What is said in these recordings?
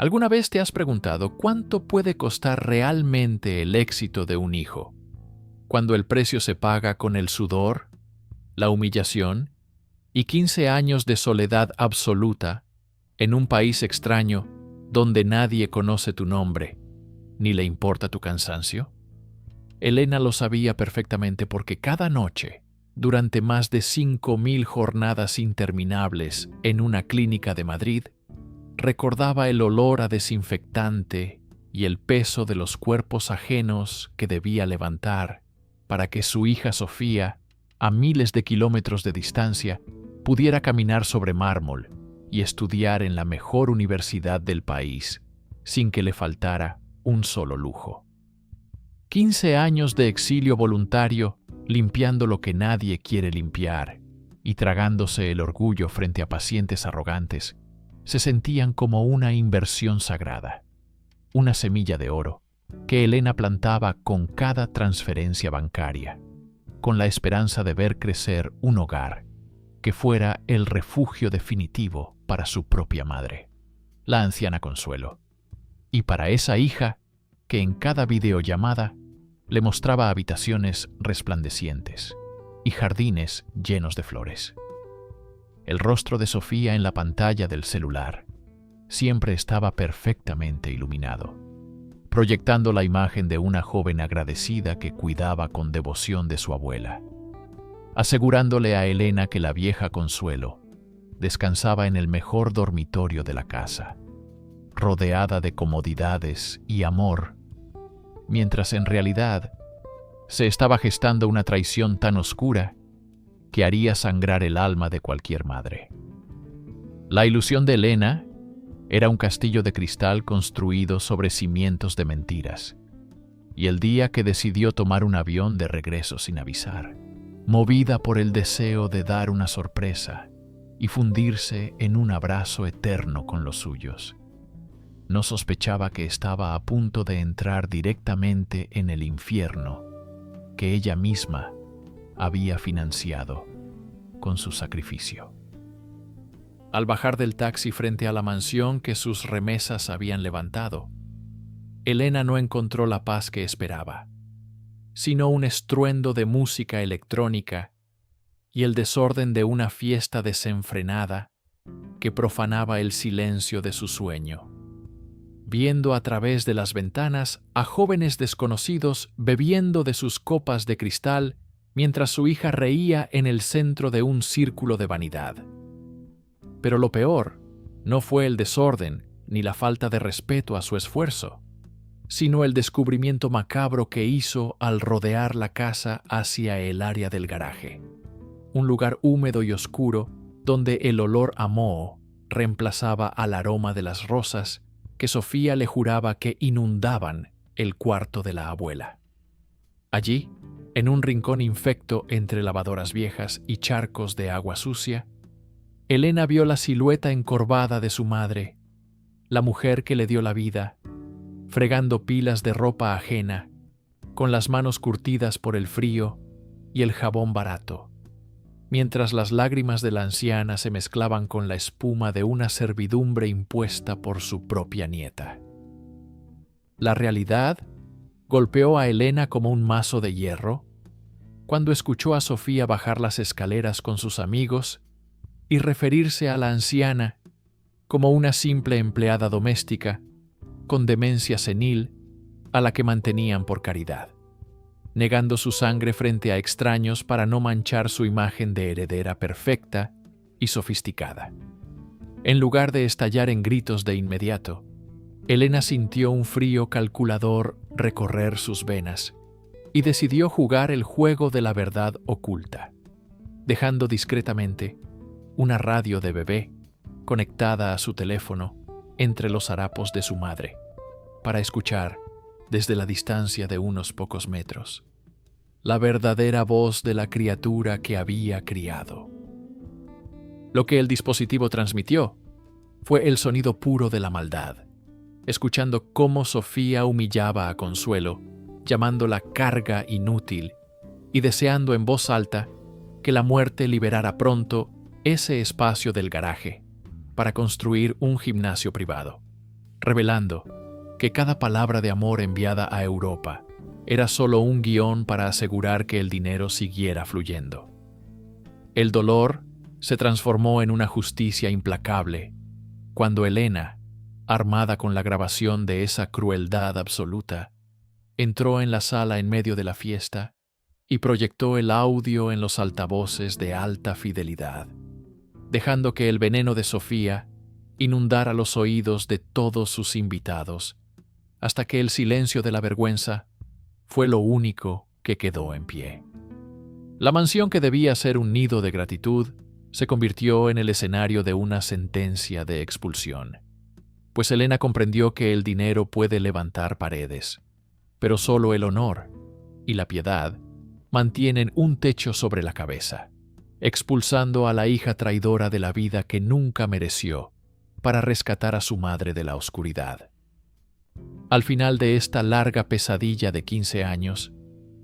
¿Alguna vez te has preguntado cuánto puede costar realmente el éxito de un hijo? Cuando el precio se paga con el sudor, la humillación y 15 años de soledad absoluta en un país extraño donde nadie conoce tu nombre, ni le importa tu cansancio. Elena lo sabía perfectamente porque cada noche, durante más de 5.000 jornadas interminables en una clínica de Madrid, recordaba el olor a desinfectante y el peso de los cuerpos ajenos que debía levantar para que su hija Sofía, a miles de kilómetros de distancia, pudiera caminar sobre mármol y estudiar en la mejor universidad del país, sin que le faltara un solo lujo. 15 años de exilio voluntario, limpiando lo que nadie quiere limpiar y tragándose el orgullo frente a pacientes arrogantes, se sentían como una inversión sagrada, una semilla de oro que Elena plantaba con cada transferencia bancaria, con la esperanza de ver crecer un hogar que fuera el refugio definitivo para su propia madre, la anciana Consuelo, y para esa hija que en cada videollamada le mostraba habitaciones resplandecientes y jardines llenos de flores. El rostro de Sofía en la pantalla del celular siempre estaba perfectamente iluminado, proyectando la imagen de una joven agradecida que cuidaba con devoción de su abuela, asegurándole a Elena que la vieja Consuelo descansaba en el mejor dormitorio de la casa, rodeada de comodidades y amor, mientras en realidad se estaba gestando una traición tan oscura que haría sangrar el alma de cualquier madre. La ilusión de Elena era un castillo de cristal construido sobre cimientos de mentiras, y el día que decidió tomar un avión de regreso sin avisar, movida por el deseo de dar una sorpresa y fundirse en un abrazo eterno con los suyos, no sospechaba que estaba a punto de entrar directamente en el infierno que ella misma había financiado con su sacrificio. Al bajar del taxi frente a la mansión que sus remesas habían levantado, Elena no encontró la paz que esperaba, sino un estruendo de música electrónica y el desorden de una fiesta desenfrenada que profanaba el silencio de su sueño. Viendo a través de las ventanas a jóvenes desconocidos bebiendo de sus copas de cristal mientras su hija reía en el centro de un círculo de vanidad. Pero lo peor no fue el desorden ni la falta de respeto a su esfuerzo, sino el descubrimiento macabro que hizo al rodear la casa hacia el área del garaje, un lugar húmedo y oscuro donde el olor a moho reemplazaba al aroma de las rosas que Sofía le juraba que inundaban el cuarto de la abuela. Allí, en un rincón infecto entre lavadoras viejas y charcos de agua sucia, Elena vio la silueta encorvada de su madre, la mujer que le dio la vida, fregando pilas de ropa ajena, con las manos curtidas por el frío y el jabón barato, mientras las lágrimas de la anciana se mezclaban con la espuma de una servidumbre impuesta por su propia nieta. La realidad golpeó a Elena como un mazo de hierro cuando escuchó a Sofía bajar las escaleras con sus amigos y referirse a la anciana como una simple empleada doméstica con demencia senil a la que mantenían por caridad, negando su sangre frente a extraños para no manchar su imagen de heredera perfecta y sofisticada. En lugar de estallar en gritos de inmediato, Elena sintió un frío calculador recorrer sus venas y decidió jugar el juego de la verdad oculta, dejando discretamente una radio de bebé conectada a su teléfono entre los harapos de su madre, para escuchar, desde la distancia de unos pocos metros, la verdadera voz de la criatura que había criado. Lo que el dispositivo transmitió fue el sonido puro de la maldad, escuchando cómo Sofía humillaba a Consuelo, llamándola carga inútil y deseando en voz alta que la muerte liberara pronto ese espacio del garaje para construir un gimnasio privado. revelando que cada palabra de amor enviada a Europa era solo un guión para asegurar que el dinero siguiera fluyendo. El dolor se transformó en una justicia implacable cuando Elena, armada con la grabación de esa crueldad absoluta, entró en la sala en medio de la fiesta y proyectó el audio en los altavoces de alta fidelidad, dejando que el veneno de Sofía inundara los oídos de todos sus invitados, hasta que el silencio de la vergüenza fue lo único que quedó en pie. La mansión que debía ser un nido de gratitud se convirtió en el escenario de una sentencia de expulsión, pues Elena comprendió que el dinero puede levantar paredes, pero solo el honor y la piedad mantienen un techo sobre la cabeza, expulsando a la hija traidora de la vida que nunca mereció para rescatar a su madre de la oscuridad. Al final de esta larga pesadilla de 15 años,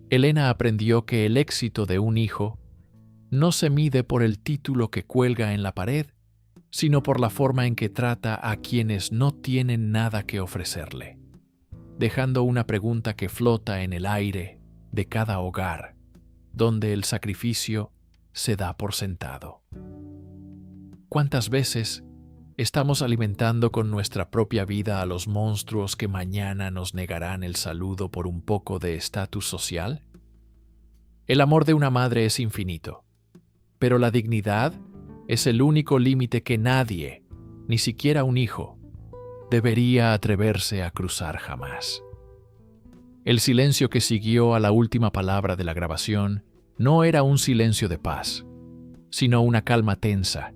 Elena aprendió que el éxito de un hijo no se mide por el título que cuelga en la pared, sino por la forma en que trata a quienes no tienen nada que ofrecerle, dejando una pregunta que flota en el aire de cada hogar, donde el sacrificio se da por sentado. ¿Cuántas veces estamos alimentando con nuestra propia vida a los monstruos que mañana nos negarán el saludo por un poco de estatus social? El amor de una madre es infinito, pero la dignidad es el único límite que nadie, ni siquiera un hijo, debería atreverse a cruzar jamás. El silencio que siguió a la última palabra de la grabación no era un silencio de paz, sino una calma tensa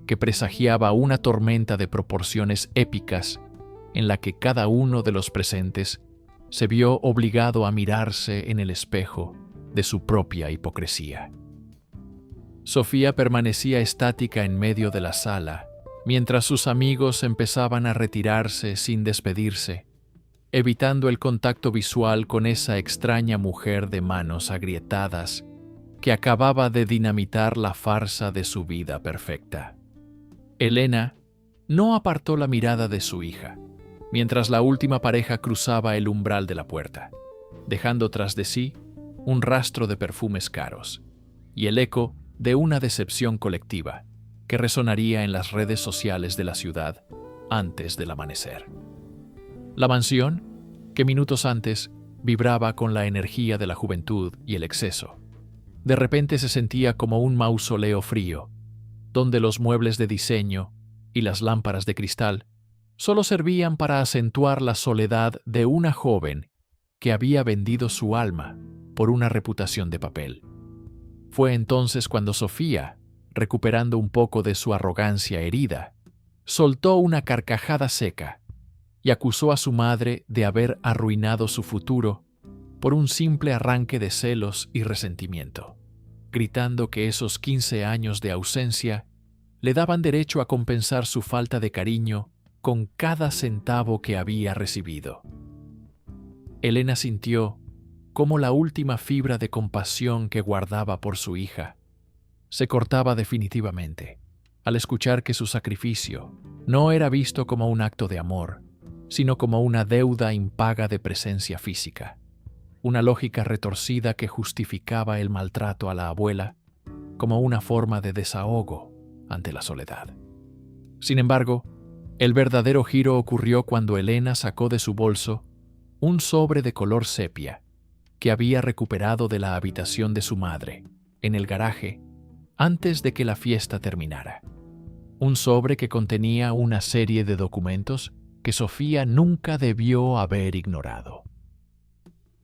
que presagiaba una tormenta de proporciones épicas en la que cada uno de los presentes se vio obligado a mirarse en el espejo de su propia hipocresía. Sofía permanecía estática en medio de la sala, mientras sus amigos empezaban a retirarse sin despedirse, evitando el contacto visual con esa extraña mujer de manos agrietadas que acababa de dinamitar la farsa de su vida perfecta. Elena no apartó la mirada de su hija, mientras la última pareja cruzaba el umbral de la puerta, dejando tras de sí un rastro de perfumes caros y el eco de una decepción colectiva que resonaría en las redes sociales de la ciudad antes del amanecer. La mansión, que minutos antes vibraba con la energía de la juventud y el exceso, de repente se sentía como un mausoleo frío, donde los muebles de diseño y las lámparas de cristal solo servían para acentuar la soledad de una joven que había vendido su alma por una reputación de papel. Fue entonces cuando Sofía, recuperando un poco de su arrogancia herida, soltó una carcajada seca y acusó a su madre de haber arruinado su futuro por un simple arranque de celos y resentimiento, gritando que esos 15 años de ausencia le daban derecho a compensar su falta de cariño con cada centavo que había recibido. Elena sintió cómo la última fibra de compasión que guardaba por su hija se cortaba definitivamente al escuchar que su sacrificio no era visto como un acto de amor, sino como una deuda impaga de presencia física, una lógica retorcida que justificaba el maltrato a la abuela como una forma de desahogo ante la soledad. Sin embargo, el verdadero giro ocurrió cuando Elena sacó de su bolso un sobre de color sepia que había recuperado de la habitación de su madre, en el garaje, antes de que la fiesta terminara. Un sobre que contenía una serie de documentos que Sofía nunca debió haber ignorado.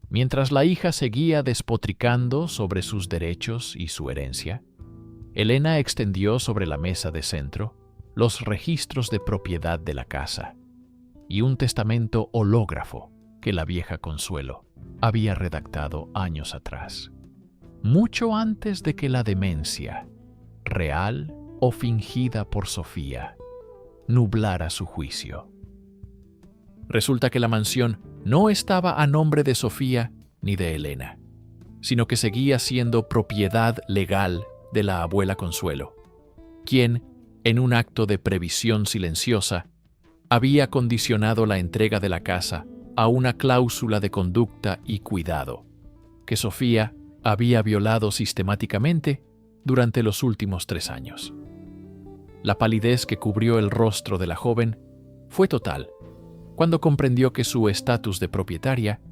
Mientras la hija seguía despotricando sobre sus derechos y su herencia, Elena extendió sobre la mesa de centro los registros de propiedad de la casa y un testamento hológrafo que la vieja Consuelo había redactado años atrás, mucho antes de que la demencia, real o fingida por Sofía, nublara su juicio. Resulta que la mansión no estaba a nombre de Sofía ni de Elena, sino que seguía siendo propiedad legal de la abuela Consuelo, quien, en un acto de previsión silenciosa, había condicionado la entrega de la casa a una cláusula de conducta y cuidado, que Sofía había violado sistemáticamente durante los últimos 3 años. La palidez que cubrió el rostro de la joven fue total cuando comprendió que su estatus de propietaria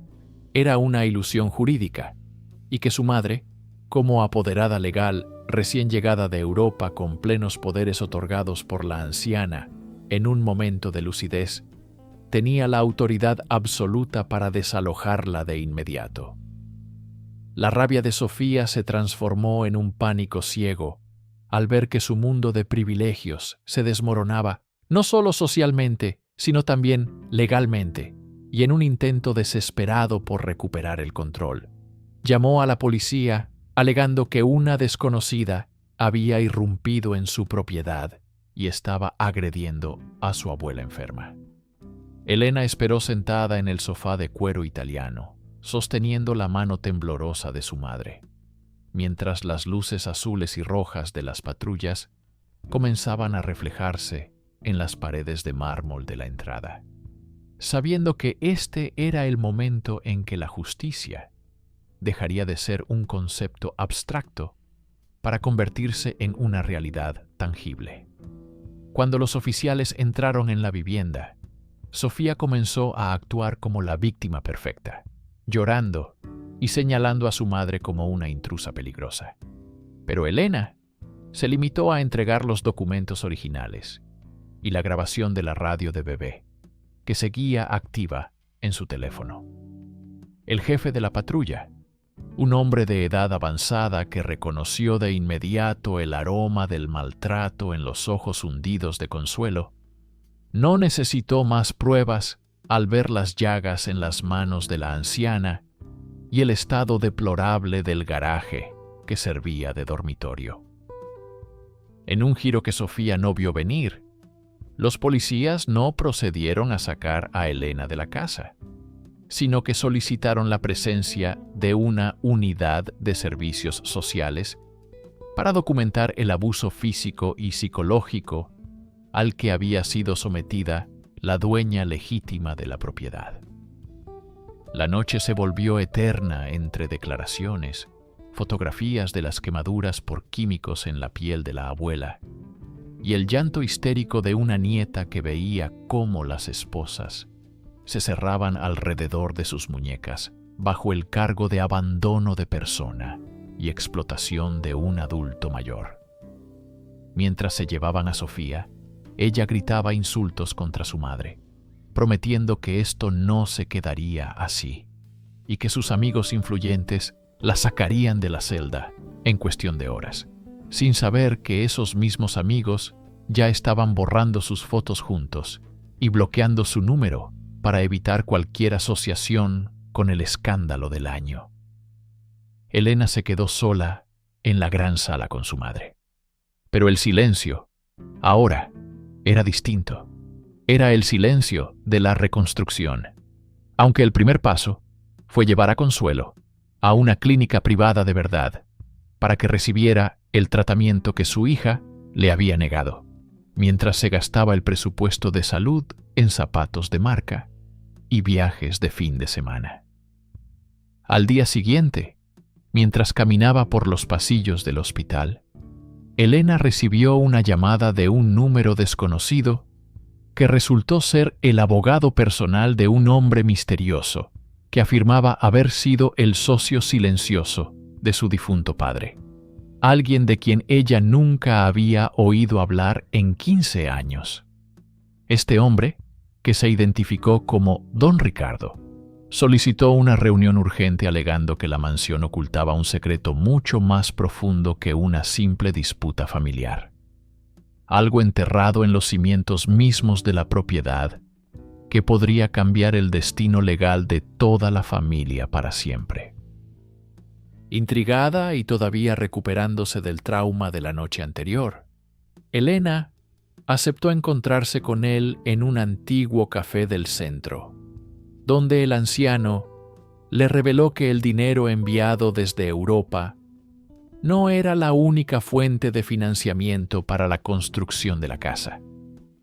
era una ilusión jurídica y que su madre, como apoderada legal recién llegada de Europa con plenos poderes otorgados por la anciana en un momento de lucidez, tenía la autoridad absoluta para desalojarla de inmediato. La rabia de Sofía se transformó en un pánico ciego al ver que su mundo de privilegios se desmoronaba no solo socialmente, sino también legalmente, y en un intento desesperado por recuperar el control. Llamó a la policía alegando que una desconocida había irrumpido en su propiedad y estaba agrediendo a su abuela enferma. Elena esperó sentada en el sofá de cuero italiano, sosteniendo la mano temblorosa de su madre, mientras las luces azules y rojas de las patrullas comenzaban a reflejarse en las paredes de mármol de la entrada, sabiendo que este era el momento en que la justicia dejaría de ser un concepto abstracto para convertirse en una realidad tangible. Cuando los oficiales entraron en la vivienda, Sofía comenzó a actuar como la víctima perfecta, llorando y señalando a su madre como una intrusa peligrosa. Pero Elena se limitó a entregar los documentos originales y la grabación de la radio de bebé, que seguía activa en su teléfono. El jefe de la patrulla, un hombre de edad avanzada que reconoció de inmediato el aroma del maltrato en los ojos hundidos de Consuelo, no necesitó más pruebas al ver las llagas en las manos de la anciana y el estado deplorable del garaje que servía de dormitorio. En un giro que Sofía no vio venir, los policías no procedieron a sacar a Elena de la casa, sino que solicitaron la presencia de una unidad de servicios sociales para documentar el abuso físico y psicológico al que había sido sometida la dueña legítima de la propiedad. La noche se volvió eterna entre declaraciones, fotografías de las quemaduras por químicos en la piel de la abuela y el llanto histérico de una nieta que veía cómo las esposas se cerraban alrededor de sus muñecas bajo el cargo de abandono de persona y explotación de un adulto mayor. Mientras se llevaban a Sofía, ella gritaba insultos contra su madre, prometiendo que esto no se quedaría así y que sus amigos influyentes la sacarían de la celda en cuestión de horas, sin saber que esos mismos amigos ya estaban borrando sus fotos juntos y bloqueando su número para evitar cualquier asociación con el escándalo del año. Elena se quedó sola en la gran sala con su madre. Pero el silencio, ahora, era distinto. Era el silencio de la reconstrucción. Aunque el primer paso fue llevar a Consuelo a una clínica privada de verdad para que recibiera el tratamiento que su hija le había negado, mientras se gastaba el presupuesto de salud en zapatos de marca y viajes de fin de semana. Al día siguiente, mientras caminaba por los pasillos del hospital, Elena recibió una llamada de un número desconocido que resultó ser el abogado personal de un hombre misterioso que afirmaba haber sido el socio silencioso de su difunto padre, alguien de quien ella nunca había oído hablar en 15 años. Este hombre, que se identificó como Don Ricardo, solicitó una reunión urgente alegando que la mansión ocultaba un secreto mucho más profundo que una simple disputa familiar. Algo enterrado en los cimientos mismos de la propiedad que podría cambiar el destino legal de toda la familia para siempre. Intrigada y todavía recuperándose del trauma de la noche anterior, Elena aceptó encontrarse con él en un antiguo café del centro, donde el anciano le reveló que el dinero enviado desde Europa no era la única fuente de financiamiento para la construcción de la casa,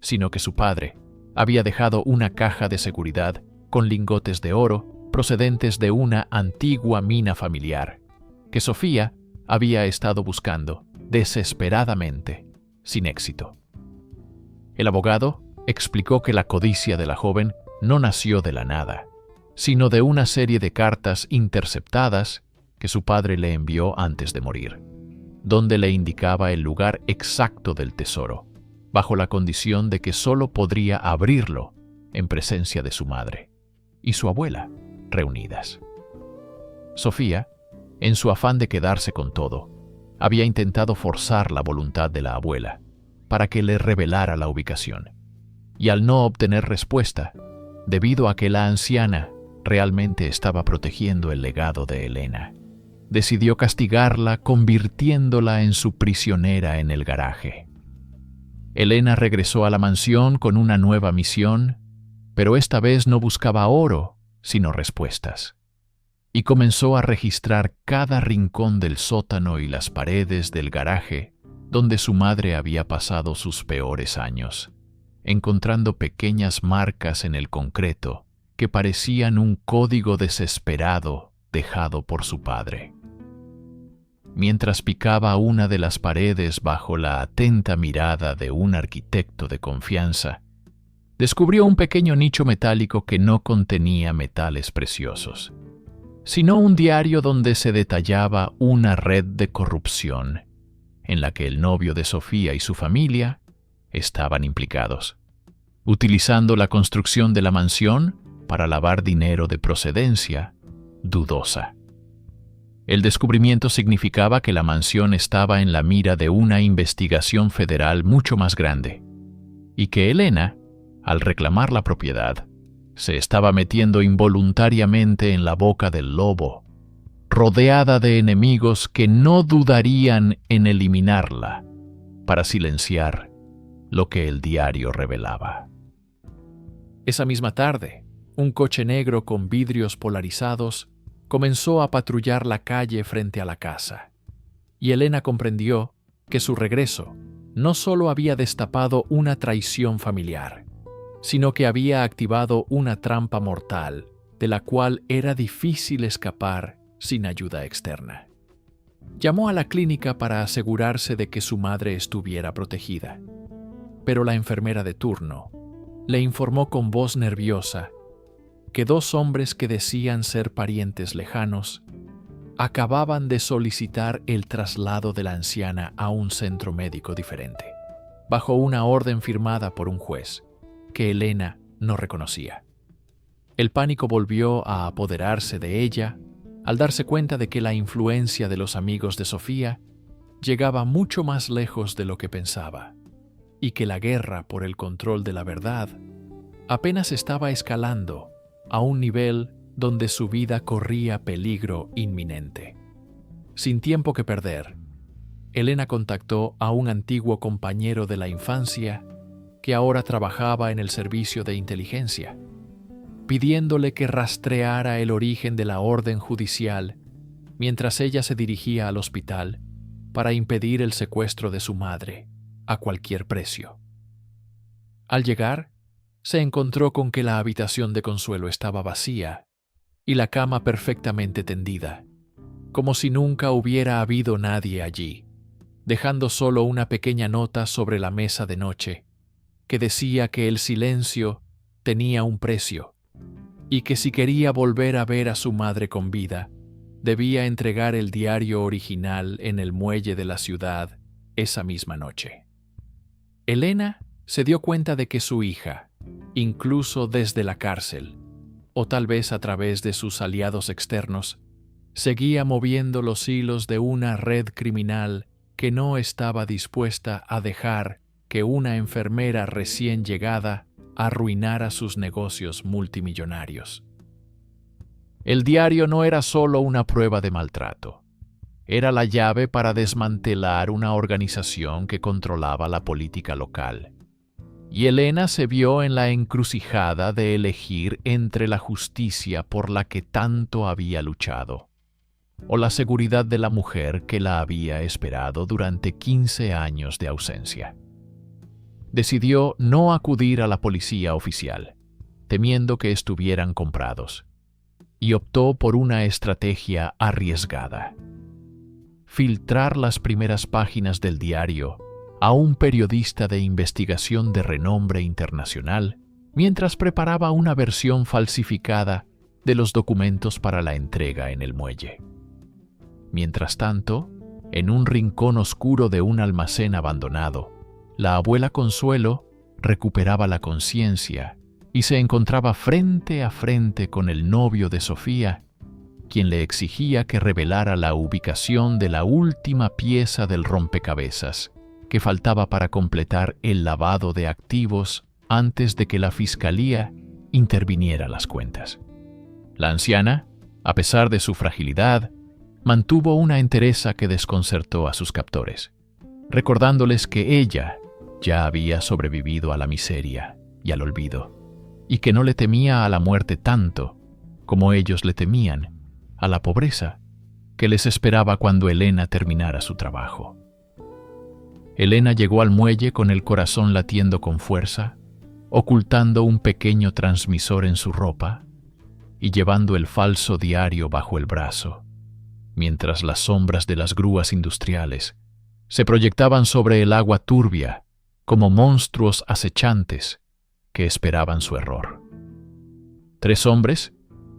sino que su padre había dejado una caja de seguridad con lingotes de oro procedentes de una antigua mina familiar, que Sofía había estado buscando desesperadamente, sin éxito. El abogado explicó que la codicia de la joven no nació de la nada, sino de una serie de cartas interceptadas que su padre le envió antes de morir, donde le indicaba el lugar exacto del tesoro, bajo la condición de que solo podría abrirlo en presencia de su madre y su abuela reunidas. Sofía, en su afán de quedarse con todo, había intentado forzar la voluntad de la abuela para que le revelara la ubicación, y al no obtener respuesta, debido a que la anciana realmente estaba protegiendo el legado de Elena, decidió castigarla convirtiéndola en su prisionera en el garaje. Elena regresó a la mansión con una nueva misión, pero esta vez no buscaba oro, sino respuestas, y comenzó a registrar cada rincón del sótano y las paredes del garaje donde su madre había pasado sus peores años, encontrando pequeñas marcas en el concreto que parecían un código desesperado dejado por su padre. Mientras picaba una de las paredes bajo la atenta mirada de un arquitecto de confianza, descubrió un pequeño nicho metálico que no contenía metales preciosos, sino un diario donde se detallaba una red de corrupción en la que el novio de Sofía y su familia estaban implicados, utilizando la construcción de la mansión para lavar dinero de procedencia dudosa. El descubrimiento significaba que la mansión estaba en la mira de una investigación federal mucho más grande, y que Elena, al reclamar la propiedad, se estaba metiendo involuntariamente en la boca del lobo, rodeada de enemigos que no dudarían en eliminarla para silenciar lo que el diario revelaba. Esa misma tarde, un coche negro con vidrios polarizados comenzó a patrullar la calle frente a la casa, y Elena comprendió que su regreso no solo había destapado una traición familiar, sino que había activado una trampa mortal de la cual era difícil escapar sin ayuda externa. Llamó a la clínica para asegurarse de que su madre estuviera protegida, pero la enfermera de turno le informó con voz nerviosa que dos hombres que decían ser parientes lejanos acababan de solicitar el traslado de la anciana a un centro médico diferente, bajo una orden firmada por un juez que Elena no reconocía. El pánico volvió a apoderarse de ella al darse cuenta de que la influencia de los amigos de Sofía llegaba mucho más lejos de lo que pensaba, y que la guerra por el control de la verdad apenas estaba escalando a un nivel donde su vida corría peligro inminente. Sin tiempo que perder, Elena contactó a un antiguo compañero de la infancia que ahora trabajaba en el servicio de inteligencia, pidiéndole que rastreara el origen de la orden judicial mientras ella se dirigía al hospital para impedir el secuestro de su madre a cualquier precio. Al llegar, se encontró con que la habitación de Consuelo estaba vacía y la cama perfectamente tendida, como si nunca hubiera habido nadie allí, dejando solo una pequeña nota sobre la mesa de noche que decía que el silencio tenía un precio y que si quería volver a ver a su madre con vida, debía entregar el diario original en el muelle de la ciudad esa misma noche. Elena se dio cuenta de que su hija, incluso desde la cárcel, o tal vez a través de sus aliados externos, seguía moviendo los hilos de una red criminal que no estaba dispuesta a dejar que una enfermera recién llegada arruinara sus negocios multimillonarios. El diario no era solo una prueba de maltrato. Era la llave para desmantelar una organización que controlaba la política local. Y Elena se vio en la encrucijada de elegir entre la justicia por la que tanto había luchado, o la seguridad de la mujer que la había esperado durante 15 años de ausencia. decidió no acudir a la policía oficial, temiendo que estuvieran comprados, y optó por una estrategia arriesgada: filtrar las primeras páginas del diario a un periodista de investigación de renombre internacional mientras preparaba una versión falsificada de los documentos para la entrega en el muelle. Mientras tanto, en un rincón oscuro de un almacén abandonado, la abuela Consuelo recuperaba la conciencia y se encontraba frente a frente con el novio de Sofía, quien le exigía que revelara la ubicación de la última pieza del rompecabezas que faltaba para completar el lavado de activos antes de que la fiscalía interviniera las cuentas. La anciana, a pesar de su fragilidad, mantuvo una entereza que desconcertó a sus captores, recordándoles que ella ya había sobrevivido a la miseria y al olvido, y que no le temía a la muerte tanto como ellos le temían a la pobreza que les esperaba cuando Elena terminara su trabajo. Elena llegó al muelle con el corazón latiendo con fuerza, ocultando un pequeño transmisor en su ropa y llevando el falso diario bajo el brazo, mientras las sombras de las grúas industriales se proyectaban sobre el agua turbia como monstruos acechantes que esperaban su error. 3 hombres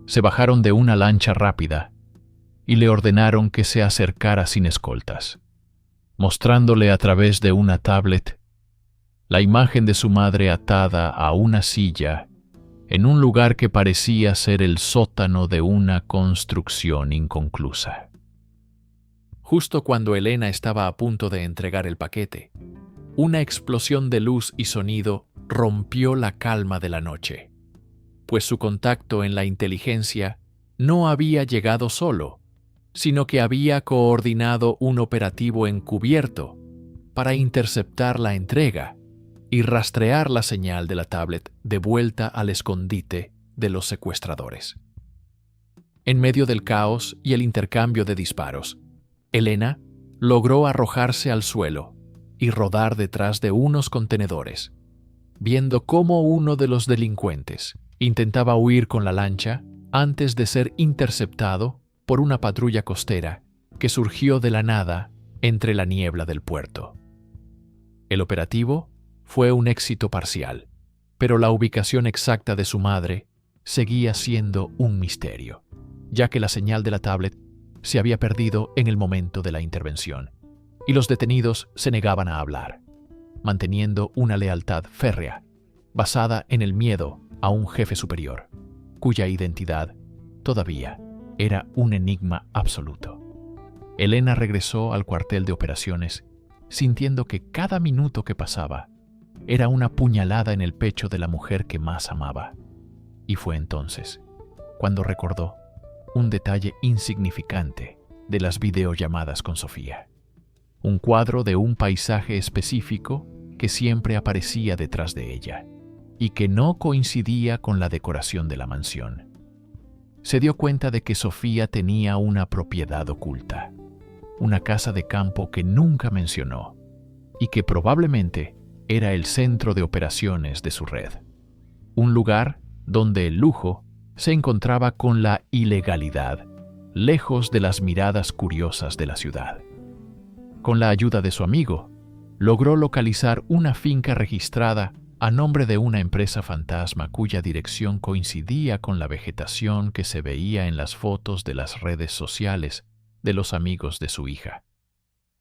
se bajaron de una lancha rápida y le ordenaron que se acercara sin escoltas, mostrándole a través de una tablet la imagen de su madre atada a una silla en un lugar que parecía ser el sótano de una construcción inconclusa. Justo cuando Elena estaba a punto de entregar el paquete, una explosión de luz y sonido rompió la calma de la noche, pues su contacto en la inteligencia no había llegado solo, sino que había coordinado un operativo encubierto para interceptar la entrega y rastrear la señal de la tablet de vuelta al escondite de los secuestradores. En medio del caos y el intercambio de disparos, Elena logró arrojarse al suelo y rodar detrás de unos contenedores, viendo cómo uno de los delincuentes intentaba huir con la lancha antes de ser interceptado por una patrulla costera que surgió de la nada entre la niebla del puerto. El operativo fue un éxito parcial, pero la ubicación exacta de su madre seguía siendo un misterio, ya que la señal de la tablet se había perdido en el momento de la intervención, y los detenidos se negaban a hablar, manteniendo una lealtad férrea, basada en el miedo a un jefe superior, cuya identidad todavía era un enigma absoluto. Elena regresó al cuartel de operaciones, sintiendo que cada minuto que pasaba era una puñalada en el pecho de la mujer que más amaba. Y fue entonces cuando recordó un detalle insignificante de las videollamadas con Sofía: un cuadro de un paisaje específico que siempre aparecía detrás de ella y que no coincidía con la decoración de la mansión. Se dio cuenta de que Sofía tenía una propiedad oculta, una casa de campo que nunca mencionó y que probablemente era el centro de operaciones de su red, un lugar donde el lujo se encontraba con la ilegalidad, lejos de las miradas curiosas de la ciudad. Con la ayuda de su amigo, logró localizar una finca registrada a nombre de una empresa fantasma cuya dirección coincidía con la vegetación que se veía en las fotos de las redes sociales de los amigos de su hija,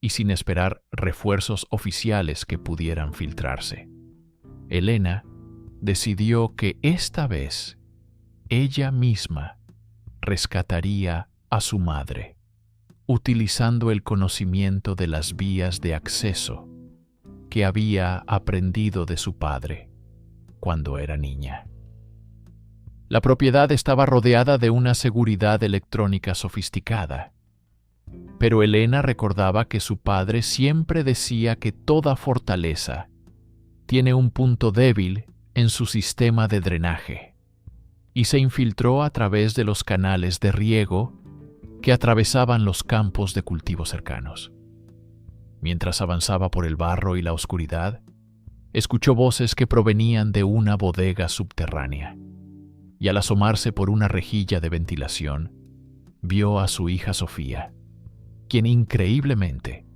y sin esperar refuerzos oficiales que pudieran filtrarse. Elena decidió que esta vez ella misma rescataría a su madre, utilizando el conocimiento de las vías de acceso que había aprendido de su padre cuando era niña. La propiedad estaba rodeada de una seguridad electrónica sofisticada, pero Elena recordaba que su padre siempre decía que toda fortaleza tiene un punto débil en su sistema de drenaje, y se infiltró a través de los canales de riego que atravesaban los campos de cultivo cercanos. Mientras avanzaba por el barro y la oscuridad, escuchó voces que provenían de una bodega subterránea, y al asomarse por una rejilla de ventilación, vio a su hija Sofía, quien increíblemente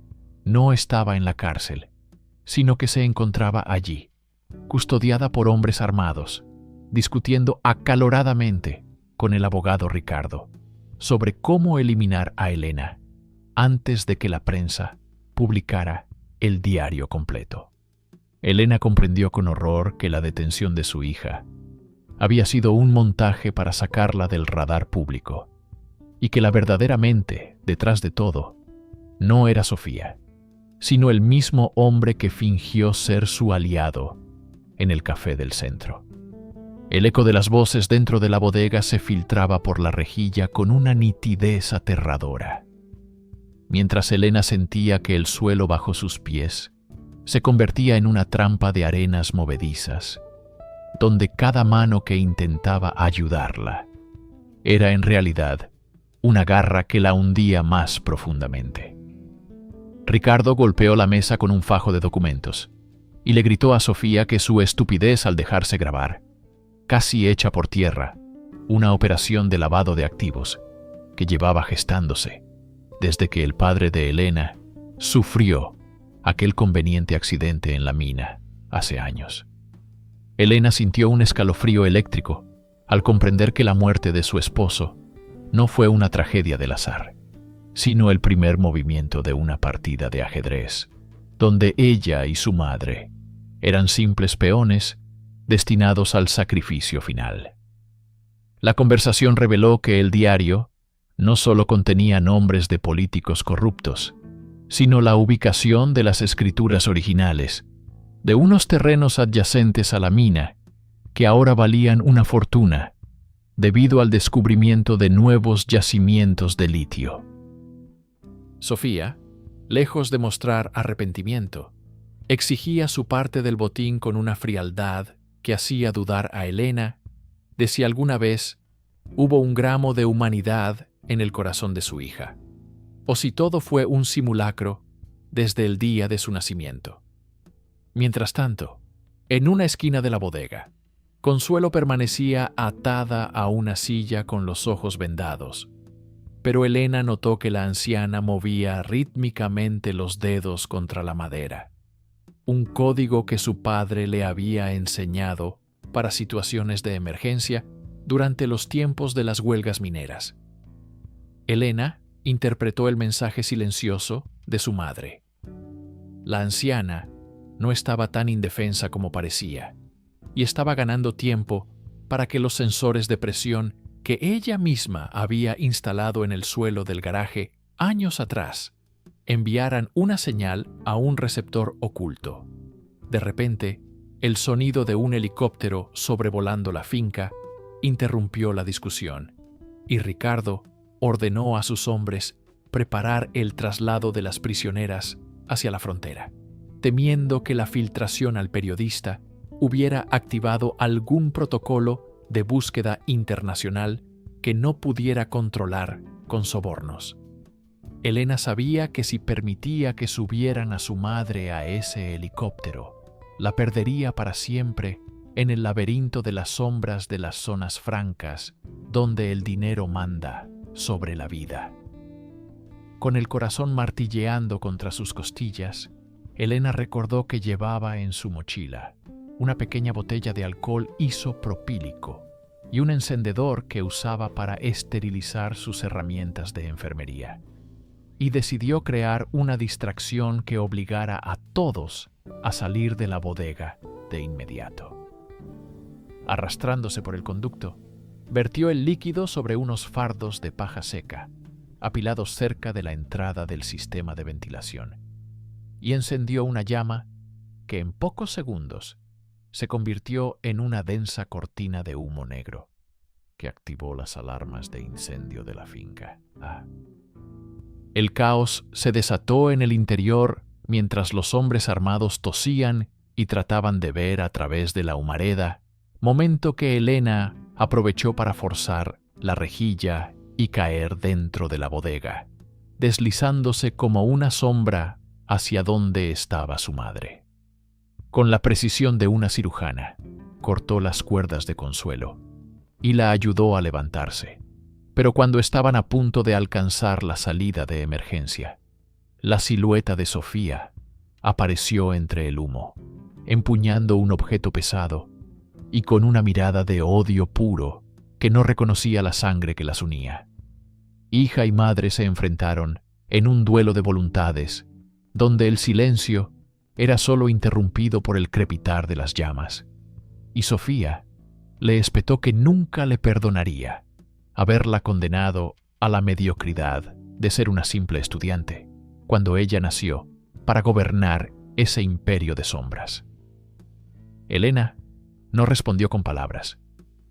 no estaba en la cárcel, sino que se encontraba allí, custodiada por hombres armados, discutiendo acaloradamente con el abogado Ricardo sobre cómo eliminar a Elena antes de que la prensa publicara el diario completo. Elena comprendió con horror que la detención de su hija había sido un montaje para sacarla del radar público y que la verdadera mente detrás de todo no era Sofía, sino el mismo hombre que fingió ser su aliado en el café del centro. El eco de las voces dentro de la bodega se filtraba por la rejilla con una nitidez aterradora, mientras Elena sentía que el suelo bajo sus pies se convertía en una trampa de arenas movedizas, donde cada mano que intentaba ayudarla era en realidad una garra que la hundía más profundamente. Ricardo golpeó la mesa con un fajo de documentos y le gritó a Sofía que su estupidez al dejarse grabar, casi hecha por tierra, una operación de lavado de activos que llevaba gestándose desde que el padre de Elena sufrió aquel conveniente accidente en la mina hace años. Elena sintió un escalofrío eléctrico al comprender que la muerte de su esposo no fue una tragedia del azar, sino el primer movimiento de una partida de ajedrez, donde ella y su madre eran simples peones destinados al sacrificio final. La conversación reveló que el diario no solo contenía nombres de políticos corruptos, sino la ubicación de las escrituras originales de unos terrenos adyacentes a la mina que ahora valían una fortuna debido al descubrimiento de nuevos yacimientos de litio. Sofía, lejos de mostrar arrepentimiento, exigía su parte del botín con una frialdad que hacía dudar a Elena de si alguna vez hubo un gramo de humanidad en el corazón de su hija, o si todo fue un simulacro desde el día de su nacimiento. Mientras tanto, en una esquina de la bodega, Consuelo permanecía atada a una silla con los ojos vendados, pero Elena notó que la anciana movía rítmicamente los dedos contra la madera, un código que su padre le había enseñado para situaciones de emergencia durante los tiempos de las huelgas mineras. Elena interpretó el mensaje silencioso de su madre. La anciana no estaba tan indefensa como parecía, y estaba ganando tiempo para que los sensores de presión que ella misma había instalado en el suelo del garaje años atrás enviaran una señal a un receptor oculto. De repente, el sonido de un helicóptero sobrevolando la finca interrumpió la discusión, y Ricardo ordenó a sus hombres preparar el traslado de las prisioneras hacia la frontera, temiendo que la filtración al periodista hubiera activado algún protocolo de búsqueda internacional que no pudiera controlar con sobornos. Elena sabía que si permitía que subieran a su madre a ese helicóptero, la perdería para siempre en el laberinto de las sombras de las zonas francas, donde el dinero manda sobre la vida. Con el corazón martilleando contra sus costillas, Elena recordó que llevaba en su mochila una pequeña botella de alcohol isopropílico y un encendedor que usaba para esterilizar sus herramientas de enfermería, y decidió crear una distracción que obligara a todos a salir de la bodega de inmediato. Arrastrándose por el conducto, vertió el líquido sobre unos fardos de paja seca, apilados cerca de la entrada del sistema de ventilación, y encendió una llama que en pocos segundos se convirtió en una densa cortina de humo negro que activó las alarmas de incendio de la finca. El caos se desató en el interior mientras los hombres armados tosían y trataban de ver a través de la humareda, momento que Elena aprovechó para forzar la rejilla y caer dentro de la bodega, deslizándose como una sombra hacia donde estaba su madre. Con la precisión de una cirujana, cortó las cuerdas de Consuelo y la ayudó a levantarse. Pero cuando estaban a punto de alcanzar la salida de emergencia, la silueta de Sofía apareció entre el humo, empuñando un objeto pesado y con una mirada de odio puro que no reconocía la sangre que las unía. Hija y madre se enfrentaron en un duelo de voluntades, donde el silencio era solo interrumpido por el crepitar de las llamas, y Sofía le espetó que nunca le perdonaría haberla condenado a la mediocridad de ser una simple estudiante, cuando ella nació para gobernar ese imperio de sombras. Elena no respondió con palabras,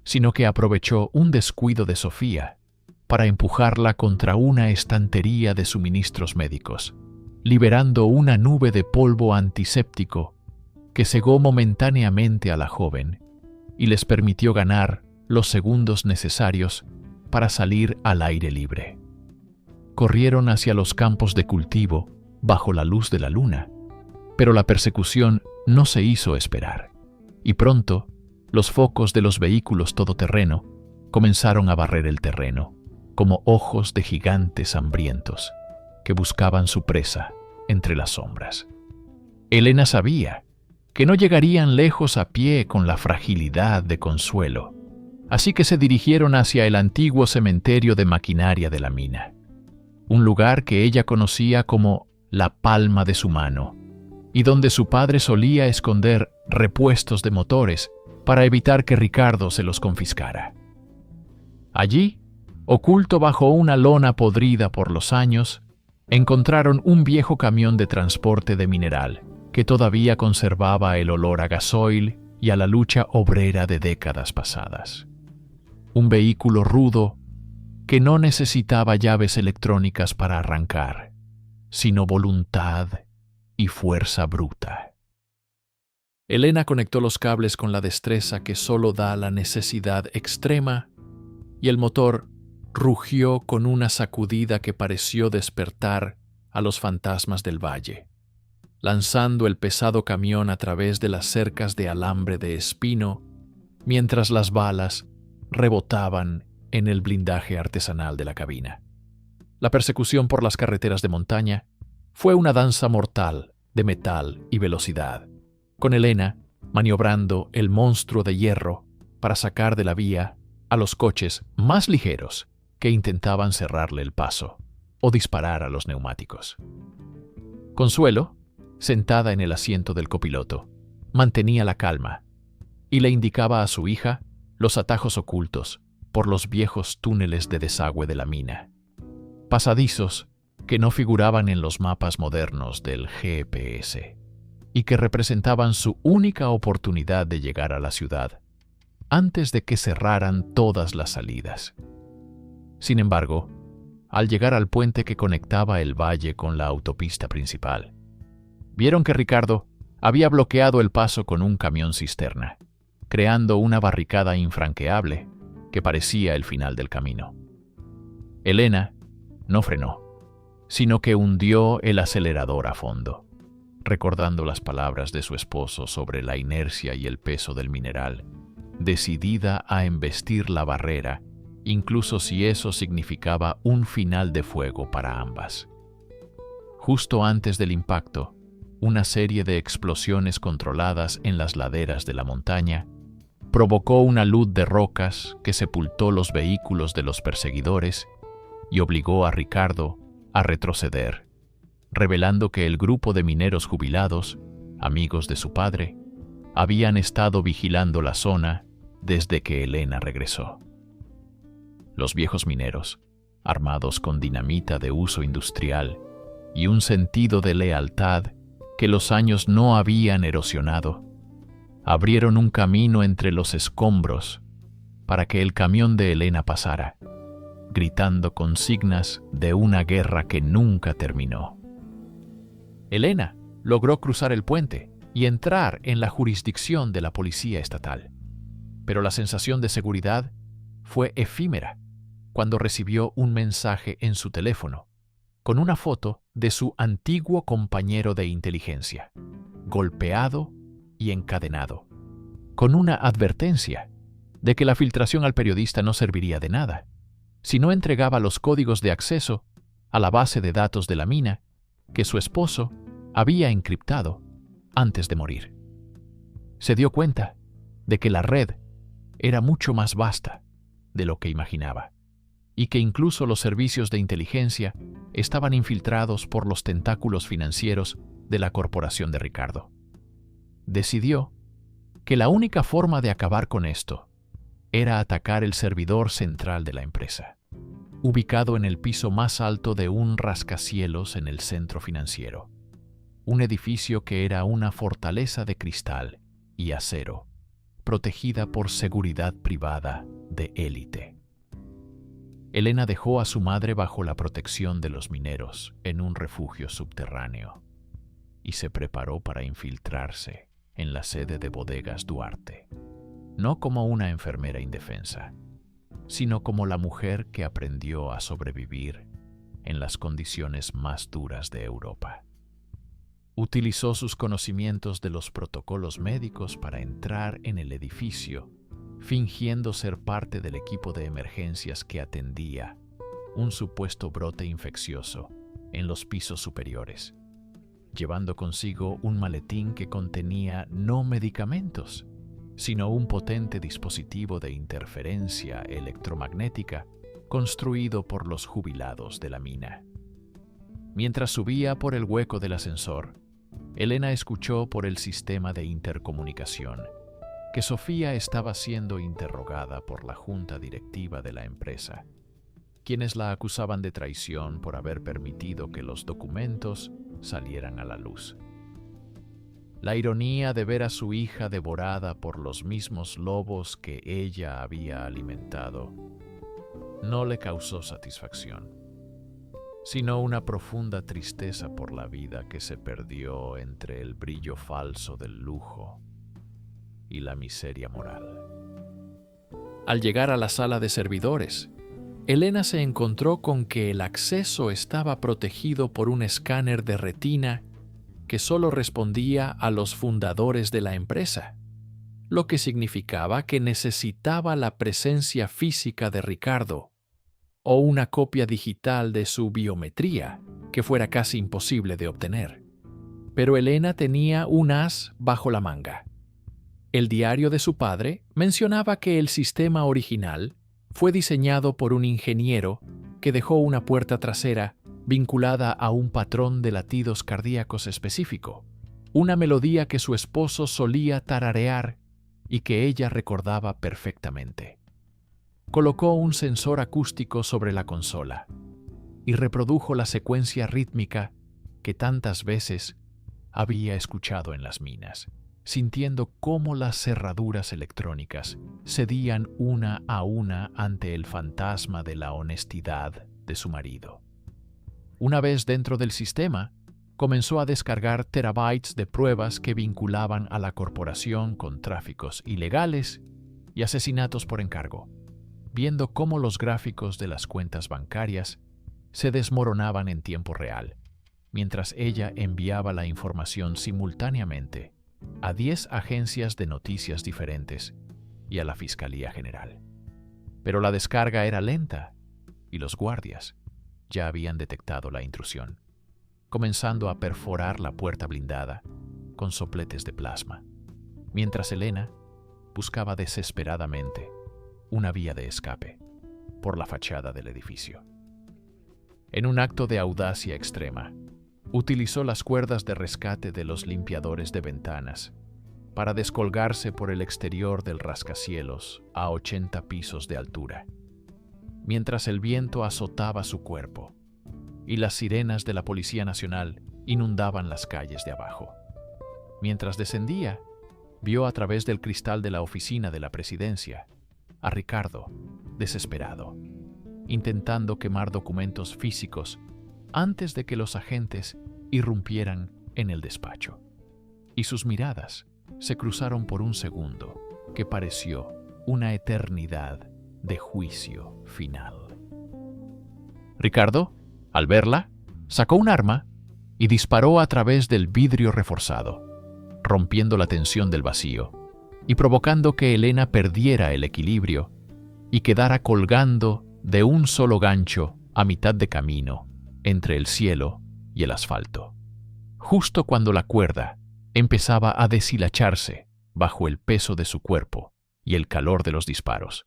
sino que aprovechó un descuido de Sofía para empujarla contra una estantería de suministros médicos, liberando una nube de polvo antiséptico que cegó momentáneamente a la joven y les permitió ganar los segundos necesarios para salir al aire libre. Corrieron hacia los campos de cultivo bajo la luz de la luna, pero la persecución no se hizo esperar, y pronto los focos de los vehículos todoterreno comenzaron a barrer el terreno, como ojos de gigantes hambrientos que buscaban su presa entre las sombras. Elena sabía que no llegarían lejos a pie con la fragilidad de Consuelo, así que se dirigieron hacia el antiguo cementerio de maquinaria de la mina, un lugar que ella conocía como la palma de su mano, y donde su padre solía esconder repuestos de motores para evitar que Ricardo se los confiscara. Allí, oculto bajo una lona podrida por los años, encontraron un viejo camión de transporte de mineral que todavía conservaba el olor a gasoil y a la lucha obrera de décadas pasadas. Un vehículo rudo que no necesitaba llaves electrónicas para arrancar, sino voluntad y fuerza bruta. Elena conectó los cables con la destreza que solo da la necesidad extrema, y el motor rugió con una sacudida que pareció despertar a los fantasmas del valle, lanzando el pesado camión a través de las cercas de alambre de espino, mientras las balas rebotaban en el blindaje artesanal de la cabina. La persecución por las carreteras de montaña fue una danza mortal de metal y velocidad, con Elena maniobrando el monstruo de hierro para sacar de la vía a los coches más ligeros que intentaban cerrarle el paso o disparar a los neumáticos. Consuelo, sentada en el asiento del copiloto, mantenía la calma y le indicaba a su hija los atajos ocultos por los viejos túneles de desagüe de la mina, pasadizos que no figuraban en los mapas modernos del GPS y que representaban su única oportunidad de llegar a la ciudad antes de que cerraran todas las salidas. Sin embargo, al llegar al puente que conectaba el valle con la autopista principal, vieron que Ricardo había bloqueado el paso con un camión cisterna, creando una barricada infranqueable que parecía el final del camino. Elena no frenó, sino que hundió el acelerador a fondo, recordando las palabras de su esposo sobre la inercia y el peso del mineral, decidida a embestir la barrera, incluso si eso significaba un final de fuego para ambas. Justo antes del impacto, una serie de explosiones controladas en las laderas de la montaña provocó una luz de rocas que sepultó los vehículos de los perseguidores y obligó a Ricardo a retroceder, revelando que el grupo de mineros jubilados, amigos de su padre, habían estado vigilando la zona desde que Elena regresó. Los viejos mineros, armados con dinamita de uso industrial y un sentido de lealtad que los años no habían erosionado, abrieron un camino entre los escombros para que el camión de Elena pasara, gritando consignas de una guerra que nunca terminó. Elena logró cruzar el puente y entrar en la jurisdicción de la policía estatal, pero la sensación de seguridad fue efímera cuando recibió un mensaje en su teléfono con una foto de su antiguo compañero de inteligencia, golpeado y encadenado, con una advertencia de que la filtración al periodista no serviría de nada si no entregaba los códigos de acceso a la base de datos de la mina que su esposo había encriptado antes de morir. Se dio cuenta de que la red era mucho más vasta de lo que imaginaba y que incluso los servicios de inteligencia estaban infiltrados por los tentáculos financieros de la corporación de Ricardo. Decidió que la única forma de acabar con esto era atacar el servidor central de la empresa, ubicado en el piso más alto de un rascacielos en el centro financiero, un edificio que era una fortaleza de cristal y acero, protegida por seguridad privada de élite. Elena dejó a su madre bajo la protección de los mineros en un refugio subterráneo y se preparó para infiltrarse en la sede de Bodegas Duarte, no como una enfermera indefensa, sino como la mujer que aprendió a sobrevivir en las condiciones más duras de Europa. Utilizó sus conocimientos de los protocolos médicos para entrar en el edificio, fingiendo ser parte del equipo de emergencias que atendía un supuesto brote infeccioso en los pisos superiores, llevando consigo un maletín que contenía no medicamentos, sino un potente dispositivo de interferencia electromagnética construido por los jubilados de la mina. Mientras subía por el hueco del ascensor, Elena escuchó por el sistema de intercomunicación que Sofía estaba siendo interrogada por la junta directiva de la empresa, quienes la acusaban de traición por haber permitido que los documentos salieran a la luz. La ironía de ver a su hija devorada por los mismos lobos que ella había alimentado no le causó satisfacción, sino una profunda tristeza por la vida que se perdió entre el brillo falso del lujo y la miseria moral. Al llegar a la sala de servidores, Elena se encontró con que el acceso estaba protegido por un escáner de retina que solo respondía a los fundadores de la empresa, lo que significaba que necesitaba la presencia física de Ricardo o una copia digital de su biometría, que fuera casi imposible de obtener. Pero Elena tenía un as bajo la manga. El diario de su padre mencionaba que el sistema original fue diseñado por un ingeniero que dejó una puerta trasera vinculada a un patrón de latidos cardíacos específico, una melodía que su esposo solía tararear y que ella recordaba perfectamente. Colocó un sensor acústico sobre la consola y reprodujo la secuencia rítmica que tantas veces había escuchado en las minas, sintiendo cómo las cerraduras electrónicas cedían una a una ante el fantasma de la honestidad de su marido. Una vez dentro del sistema, comenzó a descargar terabytes de pruebas que vinculaban a la corporación con tráficos ilegales y asesinatos por encargo, viendo cómo los gráficos de las cuentas bancarias se desmoronaban en tiempo real, mientras ella enviaba la información simultáneamente a 10 agencias de noticias diferentes y a la Fiscalía General. Pero la descarga era lenta y los guardias ya habían detectado la intrusión, comenzando a perforar la puerta blindada con sopletes de plasma, mientras Elena buscaba desesperadamente una vía de escape por la fachada del edificio. En un acto de audacia extrema, utilizó las cuerdas de rescate de los limpiadores de ventanas para descolgarse por el exterior del rascacielos a 80 pisos de altura, mientras el viento azotaba su cuerpo y las sirenas de la Policía Nacional inundaban las calles de abajo. Mientras descendía, vio a través del cristal de la oficina de la presidencia a Ricardo, desesperado, intentando quemar documentos físicos antes de que los agentes irrumpieran en el despacho. Y sus miradas se cruzaron por un segundo que pareció una eternidad de juicio final. Ricardo, al verla, sacó un arma y disparó a través del vidrio reforzado, rompiendo la tensión del vacío y provocando que Elena perdiera el equilibrio y quedara colgando de un solo gancho a mitad de camino entre el cielo y el asfalto. Justo cuando la cuerda empezaba a deshilacharse bajo el peso de su cuerpo y el calor de los disparos,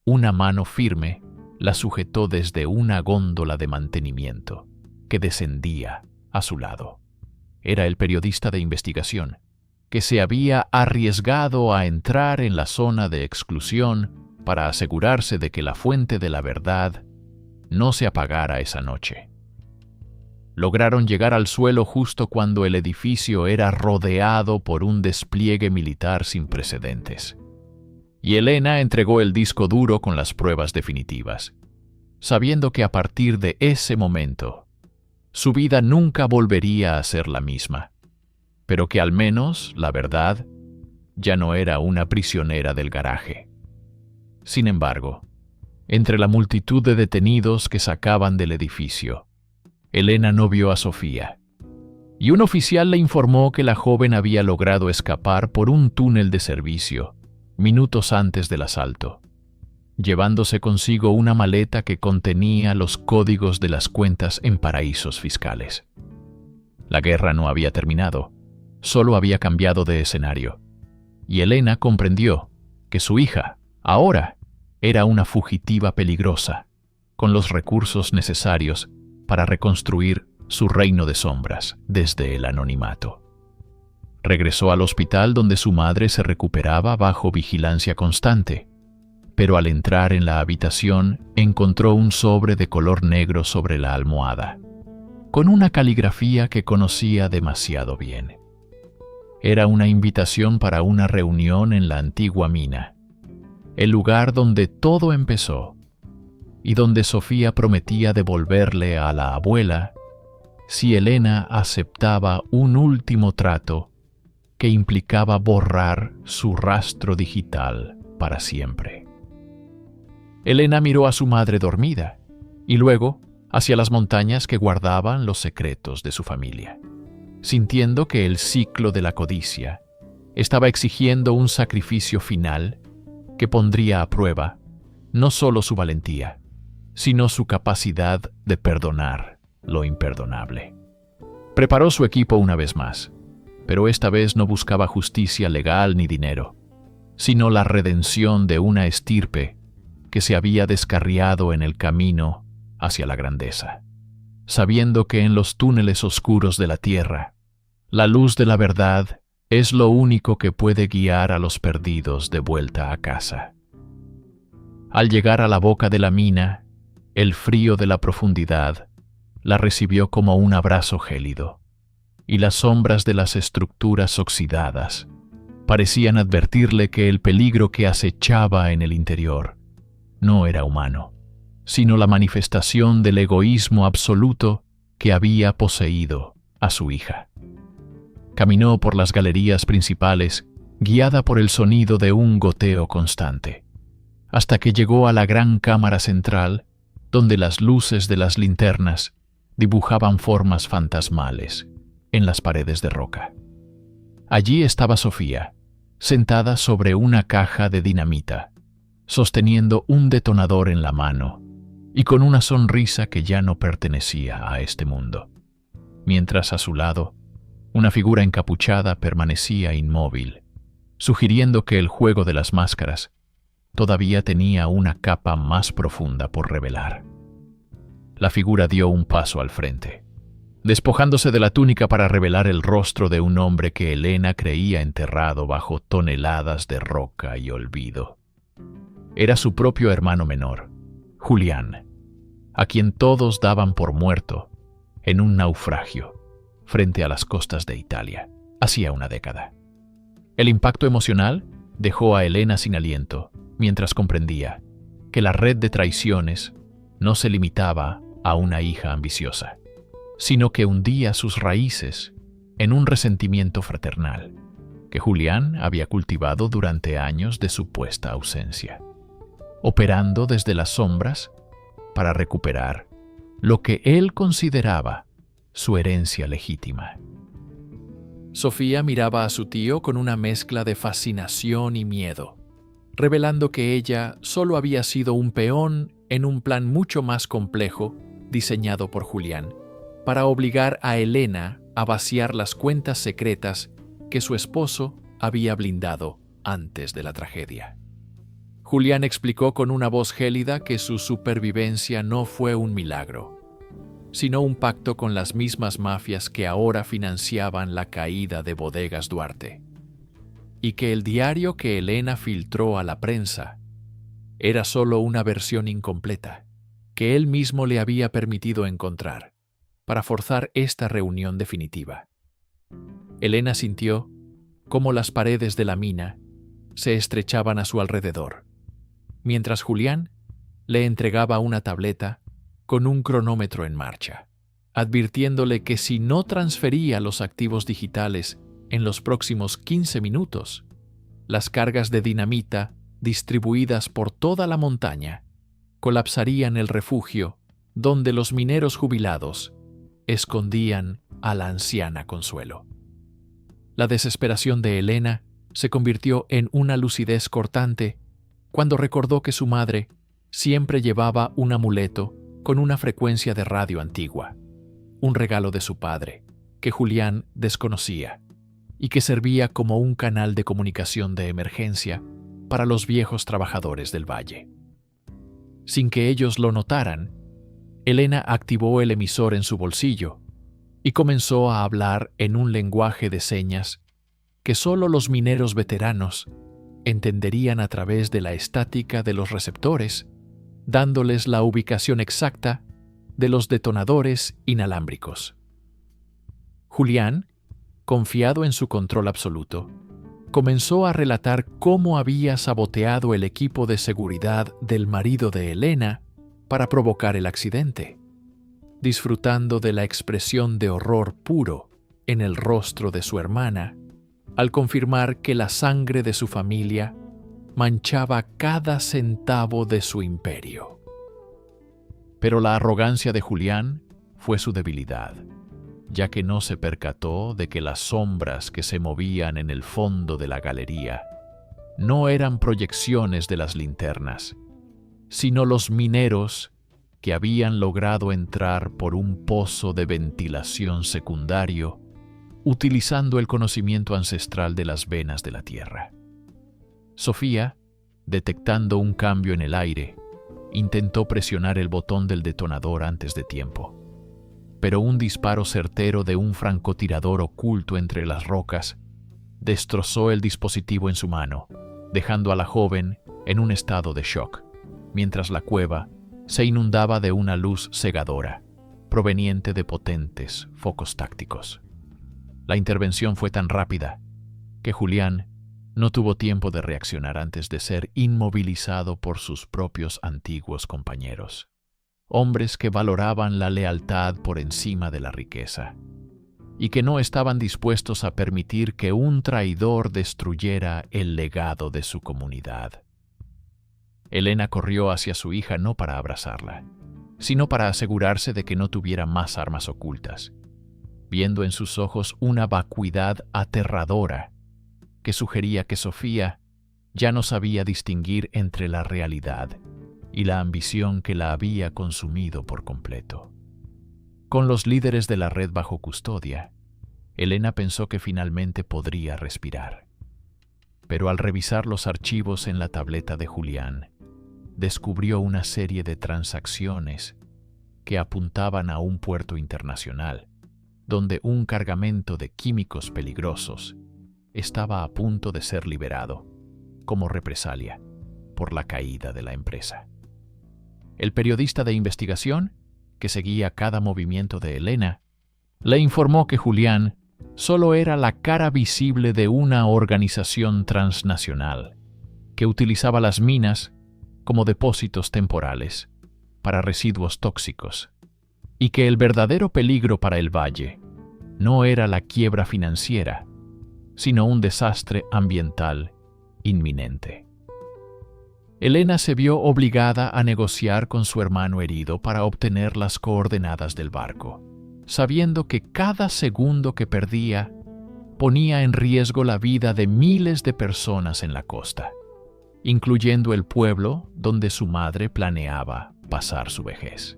una mano firme la sujetó desde una góndola de mantenimiento que descendía a su lado. Era el periodista de investigación que se había arriesgado a entrar en la zona de exclusión para asegurarse de que la fuente de la verdad no se apagara esa noche. Lograron llegar al suelo justo cuando el edificio era rodeado por un despliegue militar sin precedentes. Y Elena entregó el disco duro con las pruebas definitivas, sabiendo que a partir de ese momento, su vida nunca volvería a ser la misma, pero que al menos, la verdad, ya no era una prisionera del garaje. Sin embargo, entre la multitud de detenidos que sacaban del edificio, Elena no vio a Sofía, y un oficial le informó que la joven había logrado escapar por un túnel de servicio minutos antes del asalto, llevándose consigo una maleta que contenía los códigos de las cuentas en paraísos fiscales. La guerra no había terminado, solo había cambiado de escenario, y Elena comprendió que su hija, ahora, era una fugitiva peligrosa, con los recursos necesarios para reconstruir su reino de sombras desde el anonimato. Regresó al hospital donde su madre se recuperaba bajo vigilancia constante, pero al entrar en la habitación encontró un sobre de color negro sobre la almohada, con una caligrafía que conocía demasiado bien. Era una invitación para una reunión en la antigua mina, el lugar donde todo empezó, y donde Sofía prometía devolverle a la abuela si Elena aceptaba un último trato que implicaba borrar su rastro digital para siempre. Elena miró a su madre dormida y luego hacia las montañas que guardaban los secretos de su familia, sintiendo que el ciclo de la codicia estaba exigiendo un sacrificio final que pondría a prueba no solo su valentía, sino su capacidad de perdonar lo imperdonable. Preparó su equipo una vez más, pero esta vez no buscaba justicia legal ni dinero, sino la redención de una estirpe que se había descarriado en el camino hacia la grandeza, sabiendo que en los túneles oscuros de la tierra, la luz de la verdad es lo único que puede guiar a los perdidos de vuelta a casa. Al llegar a la boca de la mina, el frío de la profundidad la recibió como un abrazo gélido, y las sombras de las estructuras oxidadas parecían advertirle que el peligro que acechaba en el interior no era humano, sino la manifestación del egoísmo absoluto que había poseído a su hija. Caminó por las galerías principales, guiada por el sonido de un goteo constante, hasta que llegó a la gran cámara central, donde las luces de las linternas dibujaban formas fantasmales en las paredes de roca. Allí estaba Sofía, sentada sobre una caja de dinamita, sosteniendo un detonador en la mano y con una sonrisa que ya no pertenecía a este mundo, mientras a su lado una figura encapuchada permanecía inmóvil, sugiriendo que el juego de las máscaras todavía tenía una capa más profunda por revelar. La figura dio un paso al frente, despojándose de la túnica para revelar el rostro de un hombre que Elena creía enterrado bajo toneladas de roca y olvido. Era su propio hermano menor, Julián, a quien todos daban por muerto en un naufragio frente a las costas de Italia, hacía una década. El impacto emocional dejó a Elena sin aliento, mientras comprendía que la red de traiciones no se limitaba a una hija ambiciosa, sino que hundía sus raíces en un resentimiento fraternal que Julián había cultivado durante años de supuesta ausencia, operando desde las sombras para recuperar lo que él consideraba su herencia legítima. Sofía miraba a su tío con una mezcla de fascinación y miedo, revelando que ella solo había sido un peón en un plan mucho más complejo diseñado por Julián, para obligar a Elena a vaciar las cuentas secretas que su esposo había blindado antes de la tragedia. Julián explicó con una voz gélida que su supervivencia no fue un milagro, sino un pacto con las mismas mafias que ahora financiaban la caída de Bodegas Duarte, y que el diario que Elena filtró a la prensa era solo una versión incompleta que él mismo le había permitido encontrar para forzar esta reunión definitiva. Elena sintió cómo las paredes de la mina se estrechaban a su alrededor, mientras Julián le entregaba una tableta con un cronómetro en marcha, advirtiéndole que si no transfería los activos digitales en los próximos 15 minutos, las cargas de dinamita distribuidas por toda la montaña colapsarían el refugio donde los mineros jubilados escondían a la anciana Consuelo. La desesperación de Elena se convirtió en una lucidez cortante cuando recordó que su madre siempre llevaba un amuleto con una frecuencia de radio antigua, un regalo de su padre, que Julián desconocía, y que servía como un canal de comunicación de emergencia para los viejos trabajadores del valle. Sin que ellos lo notaran, Elena activó el emisor en su bolsillo y comenzó a hablar en un lenguaje de señas que solo los mineros veteranos entenderían a través de la estática de los receptores, dándoles la ubicación exacta de los detonadores inalámbricos. Julián, confiado en su control absoluto, comenzó a relatar cómo había saboteado el equipo de seguridad del marido de Elena para provocar el accidente, disfrutando de la expresión de horror puro en el rostro de su hermana al confirmar que la sangre de su familia manchaba cada centavo de su imperio. Pero la arrogancia de Julián fue su debilidad, ya que no se percató de que las sombras que se movían en el fondo de la galería no eran proyecciones de las linternas, sino los mineros que habían logrado entrar por un pozo de ventilación secundario utilizando el conocimiento ancestral de las venas de la tierra. Sofía, detectando un cambio en el aire, intentó presionar el botón del detonador antes de tiempo, pero un disparo certero de un francotirador oculto entre las rocas destrozó el dispositivo en su mano, dejando a la joven en un estado de shock, mientras la cueva se inundaba de una luz cegadora, proveniente de potentes focos tácticos. La intervención fue tan rápida que Julián no tuvo tiempo de reaccionar antes de ser inmovilizado por sus propios antiguos compañeros, hombres que valoraban la lealtad por encima de la riqueza, y que no estaban dispuestos a permitir que un traidor destruyera el legado de su comunidad. Elena corrió hacia su hija no para abrazarla, sino para asegurarse de que no tuviera más armas ocultas, viendo en sus ojos una vacuidad aterradora que sugería que Sofía ya no sabía distinguir entre la realidad y la ambición que la había consumido por completo. Con los líderes de la red bajo custodia, Elena pensó que finalmente podría respirar. Pero al revisar los archivos en la tableta de Julián, descubrió una serie de transacciones que apuntaban a un puerto internacional, donde un cargamento de químicos peligrosos estaba a punto de ser liberado, como represalia por la caída de la empresa. El periodista de investigación, que seguía cada movimiento de Elena, le informó que Julián solo era la cara visible de una organización transnacional que utilizaba las minas como depósitos temporales para residuos tóxicos, y que el verdadero peligro para el valle no era la quiebra financiera, sino un desastre ambiental inminente. Elena se vio obligada a negociar con su hermano herido para obtener las coordenadas del barco, sabiendo que cada segundo que perdía ponía en riesgo la vida de miles de personas en la costa, incluyendo el pueblo donde su madre planeaba pasar su vejez.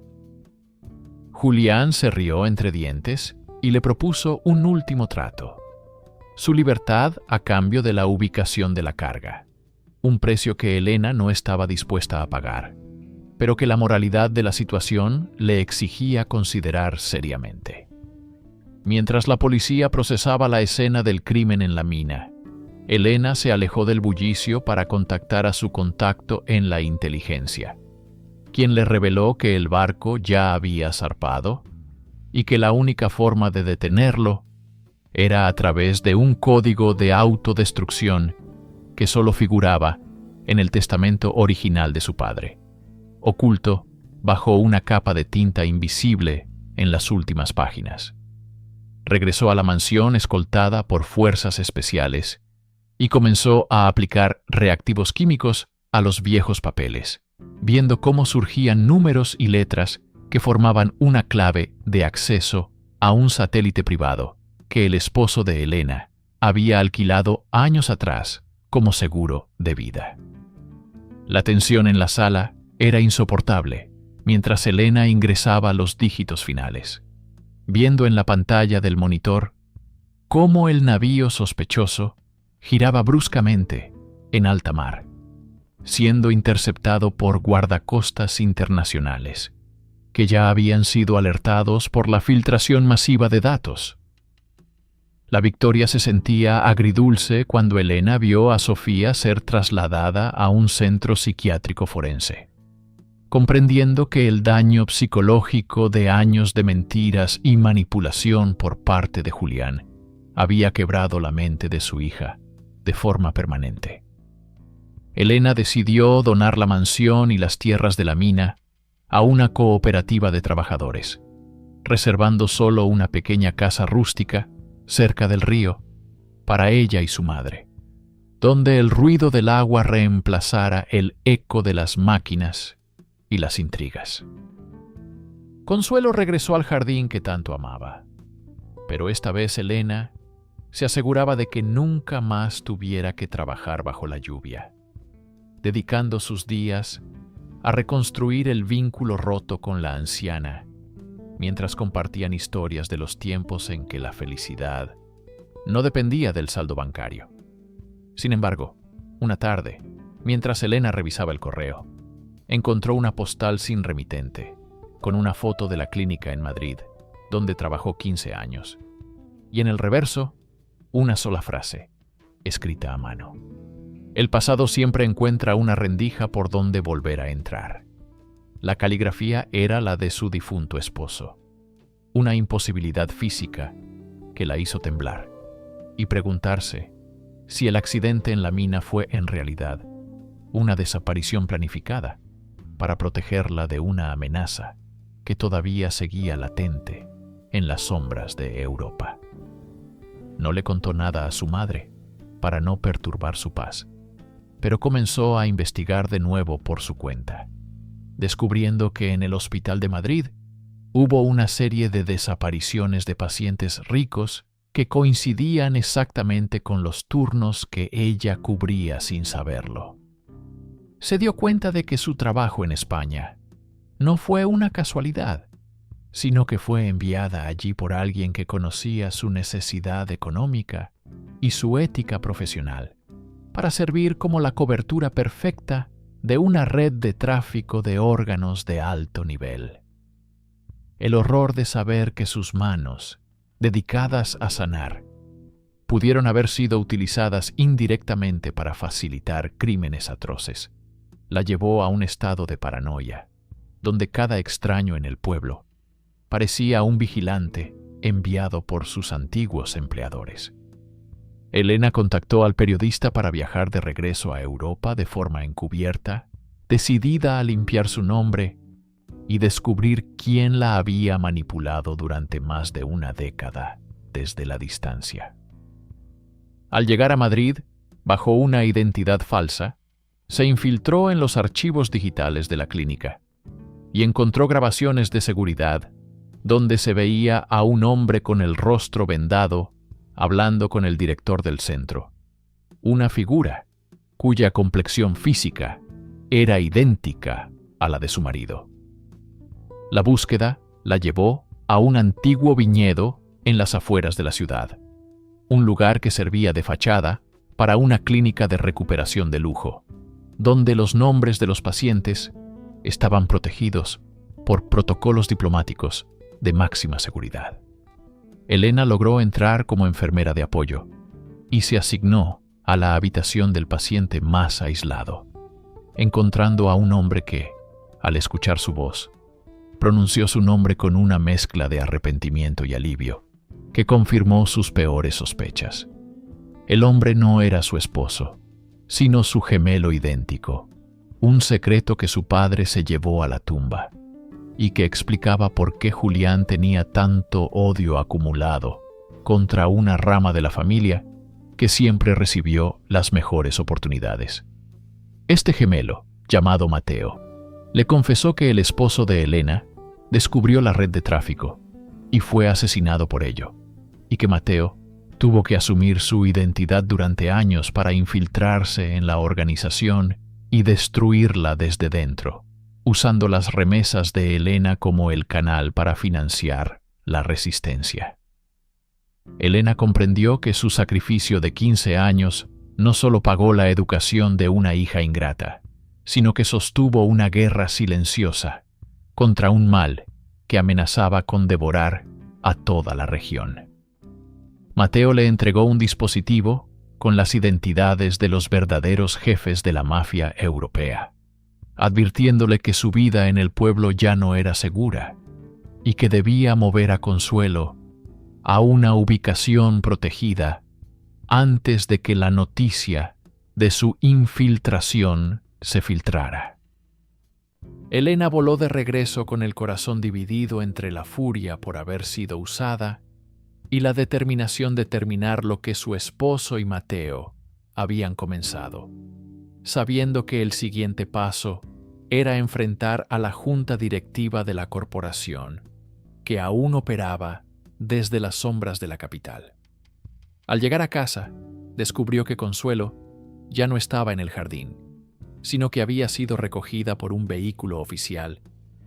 Julián se rió entre dientes y le propuso un último trato: su libertad a cambio de la ubicación de la carga, un precio que Elena no estaba dispuesta a pagar, pero que la moralidad de la situación le exigía considerar seriamente. Mientras la policía procesaba la escena del crimen en la mina, Elena se alejó del bullicio para contactar a su contacto en la inteligencia, quien le reveló que el barco ya había zarpado y que la única forma de detenerlo era a través de un código de autodestrucción que solo figuraba en el testamento original de su padre, oculto bajo una capa de tinta invisible en las últimas páginas. Regresó a la mansión escoltada por fuerzas especiales y comenzó a aplicar reactivos químicos a los viejos papeles, viendo cómo surgían números y letras que formaban una clave de acceso a un satélite privado que el esposo de Elena había alquilado años atrás como seguro de vida. La tensión en la sala era insoportable mientras Elena ingresaba los dígitos finales, viendo en la pantalla del monitor cómo el navío sospechoso giraba bruscamente en alta mar, siendo interceptado por guardacostas internacionales, que ya habían sido alertados por la filtración masiva de datos. La victoria se sentía agridulce cuando Elena vio a Sofía ser trasladada a un centro psiquiátrico forense, comprendiendo que el daño psicológico de años de mentiras y manipulación por parte de Julián había quebrado la mente de su hija de forma permanente. Elena decidió donar la mansión y las tierras de la mina a una cooperativa de trabajadores, reservando solo una pequeña casa rústica cerca del río para ella y su madre, donde el ruido del agua reemplazara el eco de las máquinas y las intrigas. Consuelo regresó al jardín que tanto amaba, pero esta vez Elena se aseguraba de que nunca más tuviera que trabajar bajo la lluvia, dedicando sus días a reconstruir el vínculo roto con la anciana, mientras compartían historias de los tiempos en que la felicidad no dependía del saldo bancario. Sin embargo, una tarde, mientras Elena revisaba el correo, encontró una postal sin remitente, con una foto de la clínica en Madrid, donde trabajó 15 años, y en el reverso, una sola frase, escrita a mano: el pasado siempre encuentra una rendija por donde volver a entrar. La caligrafía era la de su difunto esposo, una imposibilidad física que la hizo temblar y preguntarse si el accidente en la mina fue en realidad una desaparición planificada para protegerla de una amenaza que todavía seguía latente en las sombras de Europa. No le contó nada a su madre para no perturbar su paz, pero comenzó a investigar de nuevo por su cuenta, descubriendo que en el Hospital de Madrid hubo una serie de desapariciones de pacientes ricos que coincidían exactamente con los turnos que ella cubría sin saberlo. Se dio cuenta de que su trabajo en España no fue una casualidad, sino que fue enviada allí por alguien que conocía su necesidad económica y su ética profesional, para servir como la cobertura perfecta de una red de tráfico de órganos de alto nivel. El horror de saber que sus manos, dedicadas a sanar, pudieron haber sido utilizadas indirectamente para facilitar crímenes atroces, la llevó a un estado de paranoia, donde cada extraño en el pueblo parecía un vigilante enviado por sus antiguos empleadores. Elena contactó al periodista para viajar de regreso a Europa de forma encubierta, decidida a limpiar su nombre y descubrir quién la había manipulado durante más de una década desde la distancia. Al llegar a Madrid, bajo una identidad falsa, se infiltró en los archivos digitales de la clínica y encontró grabaciones de seguridad donde se veía a un hombre con el rostro vendado hablando con el director del centro, una figura cuya complexión física era idéntica a la de su marido. La búsqueda la llevó a un antiguo viñedo en las afueras de la ciudad, un lugar que servía de fachada para una clínica de recuperación de lujo, donde los nombres de los pacientes estaban protegidos por protocolos diplomáticos de máxima seguridad. Elena logró entrar como enfermera de apoyo y se asignó a la habitación del paciente más aislado, encontrando a un hombre que, al escuchar su voz, pronunció su nombre con una mezcla de arrepentimiento y alivio que confirmó sus peores sospechas. El hombre no era su esposo, sino su gemelo idéntico, un secreto que su padre se llevó a la tumba y que explicaba por qué Julián tenía tanto odio acumulado contra una rama de la familia que siempre recibió las mejores oportunidades. Este gemelo, llamado Mateo, le confesó que el esposo de Elena descubrió la red de tráfico y fue asesinado por ello, y que Mateo tuvo que asumir su identidad durante años para infiltrarse en la organización y destruirla desde dentro, usando las remesas de Elena como el canal para financiar la resistencia. Elena comprendió que su sacrificio de 15 años no solo pagó la educación de una hija ingrata, sino que sostuvo una guerra silenciosa contra un mal que amenazaba con devorar a toda la región. Mateo le entregó un dispositivo con las identidades de los verdaderos jefes de la mafia europea, advirtiéndole que su vida en el pueblo ya no era segura y que debía mover a Consuelo a una ubicación protegida antes de que la noticia de su infiltración se filtrara. Elena voló de regreso con el corazón dividido entre la furia por haber sido usada y la determinación de terminar lo que su esposo y Mateo habían comenzado, sabiendo que el siguiente paso era enfrentar a la junta directiva de la corporación, que aún operaba desde las sombras de la capital. Al llegar a casa, descubrió que Consuelo ya no estaba en el jardín, sino que había sido recogida por un vehículo oficial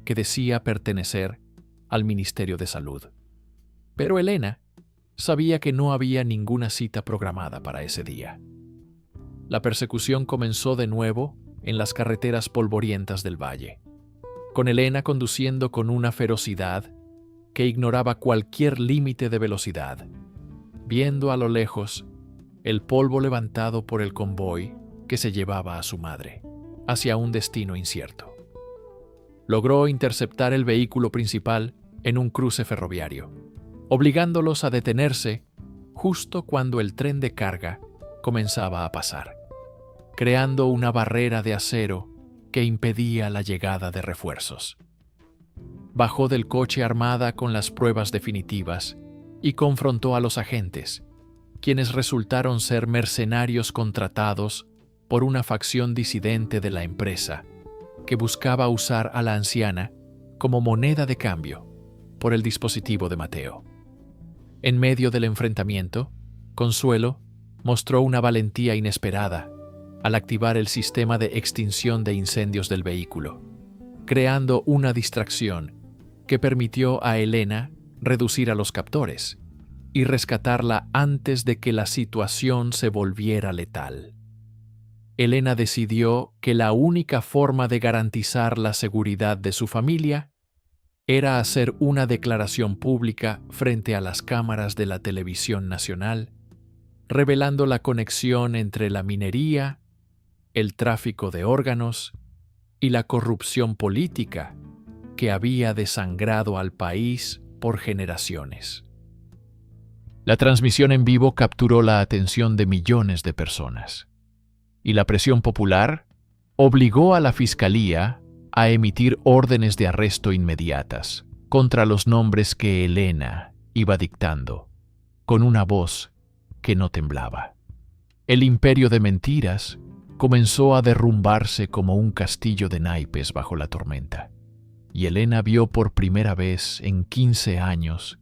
que decía pertenecer al Ministerio de Salud. Pero Elena sabía que no había ninguna cita programada para ese día. La persecución comenzó de nuevo en las carreteras polvorientas del valle, con Elena conduciendo con una ferocidad que ignoraba cualquier límite de velocidad, viendo a lo lejos el polvo levantado por el convoy que se llevaba a su madre hacia un destino incierto. Logró interceptar el vehículo principal en un cruce ferroviario, obligándolos a detenerse justo cuando el tren de carga comenzaba a pasar, creando una barrera de acero que impedía la llegada de refuerzos. Bajó del coche armada con las pruebas definitivas y confrontó a los agentes, quienes resultaron ser mercenarios contratados por una facción disidente de la empresa que buscaba usar a la anciana como moneda de cambio por el dispositivo de Mateo. En medio del enfrentamiento, Consuelo mostró una valentía inesperada al activar el sistema de extinción de incendios del vehículo, creando una distracción que permitió a Elena reducir a los captores y rescatarla antes de que la situación se volviera letal. Elena decidió que la única forma de garantizar la seguridad de su familia era hacer una declaración pública frente a las cámaras de la televisión nacional, revelando la conexión entre la minería, el tráfico de órganos y la corrupción política que había desangrado al país por generaciones. La transmisión en vivo capturó la atención de millones de personas, y la presión popular obligó a la Fiscalía a emitir órdenes de arresto inmediatas contra los nombres que Elena iba dictando, con una voz que no temblaba. El imperio de mentiras comenzó a derrumbarse como un castillo de naipes bajo la tormenta, y Elena vio por primera vez en 15 años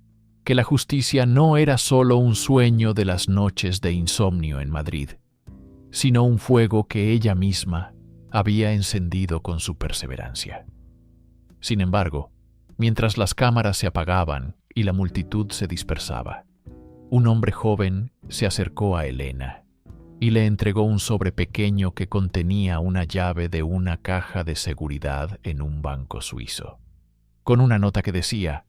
que la justicia no era solo un sueño de las noches de insomnio en Madrid, sino un fuego que ella misma había encendido con su perseverancia. Sin embargo, mientras las cámaras se apagaban y la multitud se dispersaba, un hombre joven se acercó a Elena y le entregó un sobre pequeño que contenía una llave de una caja de seguridad en un banco suizo, con una nota que decía: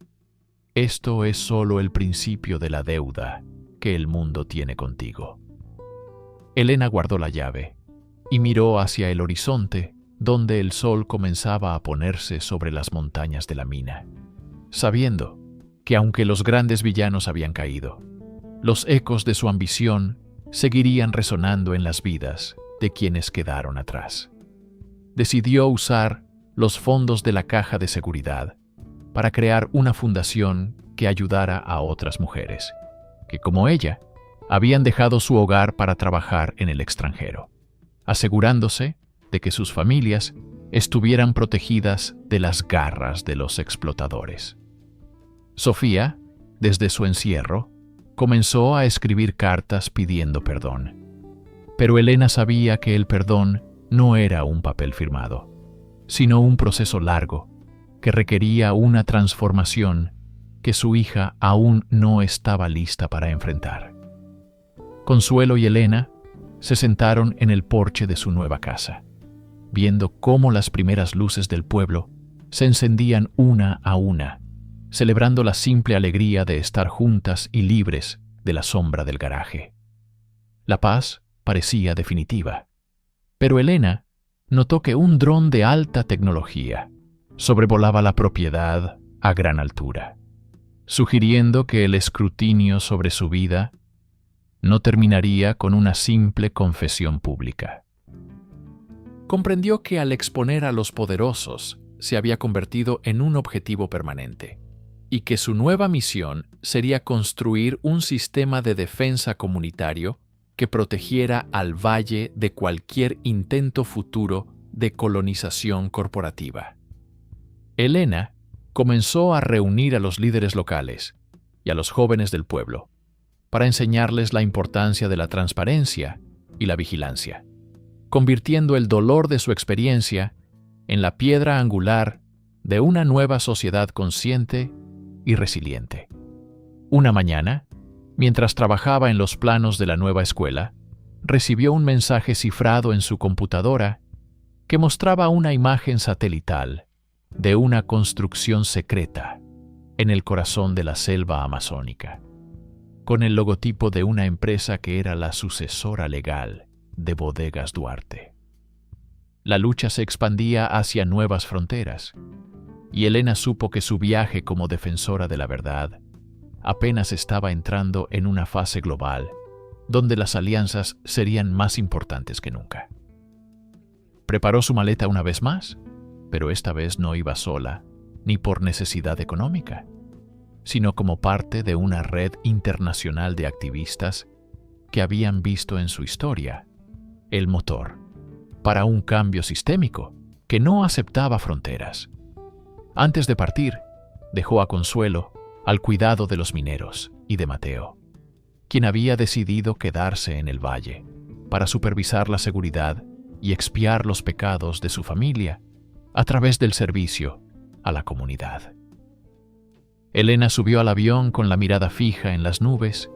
«Esto es solo el principio de la deuda que el mundo tiene contigo». Elena guardó la llave y miró hacia el horizonte, donde el sol comenzaba a ponerse sobre las montañas de la mina, sabiendo que aunque los grandes villanos habían caído, los ecos de su ambición seguirían resonando en las vidas de quienes quedaron atrás. Decidió usar los fondos de la caja de seguridad para crear una fundación que ayudara a otras mujeres, que como ella, habían dejado su hogar para trabajar en el extranjero, asegurándose de que sus familias estuvieran protegidas de las garras de los explotadores. Sofía, desde su encierro, comenzó a escribir cartas pidiendo perdón. Pero Elena sabía que el perdón no era un papel firmado, sino un proceso largo que requería una transformación que su hija aún no estaba lista para enfrentar. Consuelo y Elena se sentaron en el porche de su nueva casa, viendo cómo las primeras luces del pueblo se encendían una a una, celebrando la simple alegría de estar juntas y libres de la sombra del garaje. La paz parecía definitiva, pero Elena notó que un dron de alta tecnología sobrevolaba la propiedad a gran altura, sugiriendo que el escrutinio sobre su vida no terminaría con una simple confesión pública. Comprendió que al exponer a los poderosos se había convertido en un objetivo permanente, y que su nueva misión sería construir un sistema de defensa comunitario que protegiera al valle de cualquier intento futuro de colonización corporativa. Elena comenzó a reunir a los líderes locales y a los jóvenes del pueblo para enseñarles la importancia de la transparencia y la vigilancia, convirtiendo el dolor de su experiencia en la piedra angular de una nueva sociedad consciente y resiliente. Una mañana, mientras trabajaba en los planos de la nueva escuela, recibió un mensaje cifrado en su computadora que mostraba una imagen satelital de una construcción secreta en el corazón de la selva amazónica, con el logotipo de una empresa que era la sucesora legal de Bodegas Duarte. La lucha se expandía hacia nuevas fronteras, y Elena supo que su viaje como defensora de la verdad apenas estaba entrando en una fase global donde las alianzas serían más importantes que nunca. Preparó su maleta una vez más, pero esta vez no iba sola, ni por necesidad económica, sino como parte de una red internacional de activistas que habían visto en su historia el motor para un cambio sistémico que no aceptaba fronteras. Antes de partir, dejó a Consuelo al cuidado de los mineros y de Mateo, quien había decidido quedarse en el valle para supervisar la seguridad y expiar los pecados de su familia a través del servicio a la comunidad. Elena subió al avión con la mirada fija en las nubes,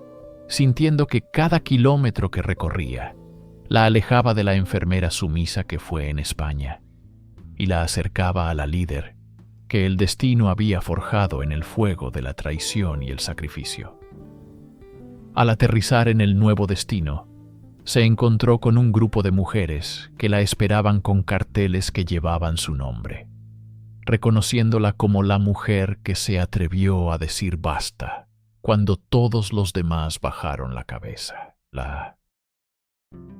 sintiendo que cada kilómetro que recorría la alejaba de la enfermera sumisa que fue en España y la acercaba a la líder que el destino había forjado en el fuego de la traición y el sacrificio. Al aterrizar en el nuevo destino, se encontró con un grupo de mujeres que la esperaban con carteles que llevaban su nombre, reconociéndola como la mujer que se atrevió a decir basta cuando todos los demás bajaron la cabeza.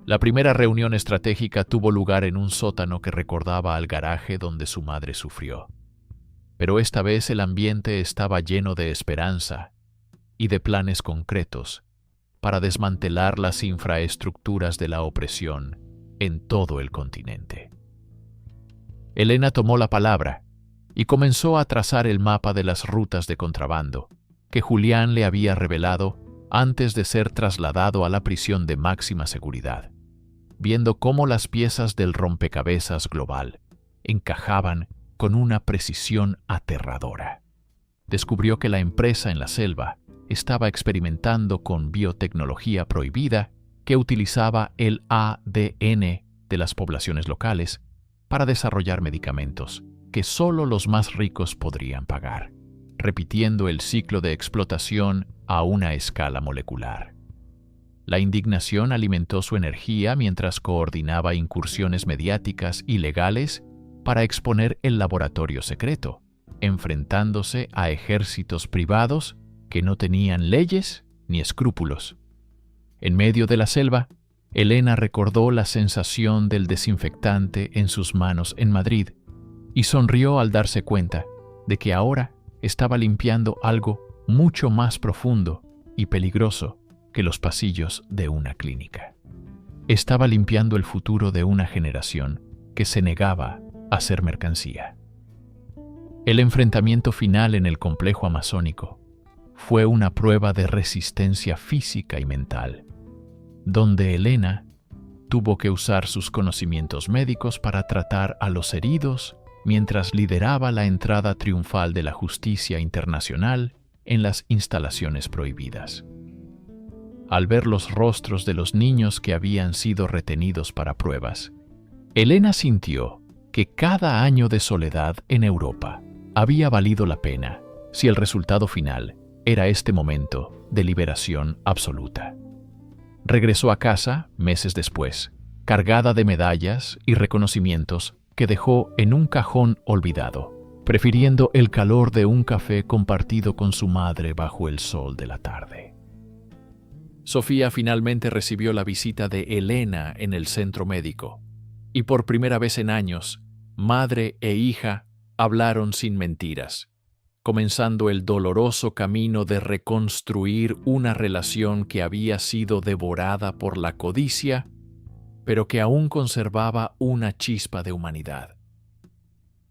La primera reunión estratégica tuvo lugar en un sótano que recordaba al garaje donde su madre sufrió. Pero esta vez el ambiente estaba lleno de esperanza y de planes concretos para desmantelar las infraestructuras de la opresión en todo el continente. Elena tomó la palabra y comenzó a trazar el mapa de las rutas de contrabando que Julián le había revelado antes de ser trasladado a la prisión de máxima seguridad, viendo cómo las piezas del rompecabezas global encajaban con una precisión aterradora. Descubrió que la empresa en la selva estaba experimentando con biotecnología prohibida que utilizaba el ADN de las poblaciones locales para desarrollar medicamentos que solo los más ricos podrían pagar, repitiendo el ciclo de explotación a una escala molecular. La indignación alimentó su energía mientras coordinaba incursiones mediáticas y legales para exponer el laboratorio secreto, enfrentándose a ejércitos privados que no tenían leyes ni escrúpulos. En medio de la selva, Elena recordó la sensación del desinfectante en sus manos en Madrid y sonrió al darse cuenta de que ahora estaba limpiando algo mucho más profundo y peligroso que los pasillos de una clínica. Estaba limpiando el futuro de una generación que se negaba a ser mercancía. El enfrentamiento final en el complejo amazónico fue una prueba de resistencia física y mental, donde Elena tuvo que usar sus conocimientos médicos para tratar a los heridos mientras lideraba la entrada triunfal de la justicia internacional en las instalaciones prohibidas. Al ver los rostros de los niños que habían sido retenidos para pruebas, Elena sintió que cada año de soledad en Europa había valido la pena si el resultado final era este momento de liberación absoluta. Regresó a casa meses después, cargada de medallas y reconocimientos que dejó en un cajón olvidado, prefiriendo el calor de un café compartido con su madre bajo el sol de la tarde. Sofía finalmente recibió la visita de Elena en el centro médico, y por primera vez en años, madre e hija hablaron sin mentiras, comenzando el doloroso camino de reconstruir una relación que había sido devorada por la codicia, pero que aún conservaba una chispa de humanidad.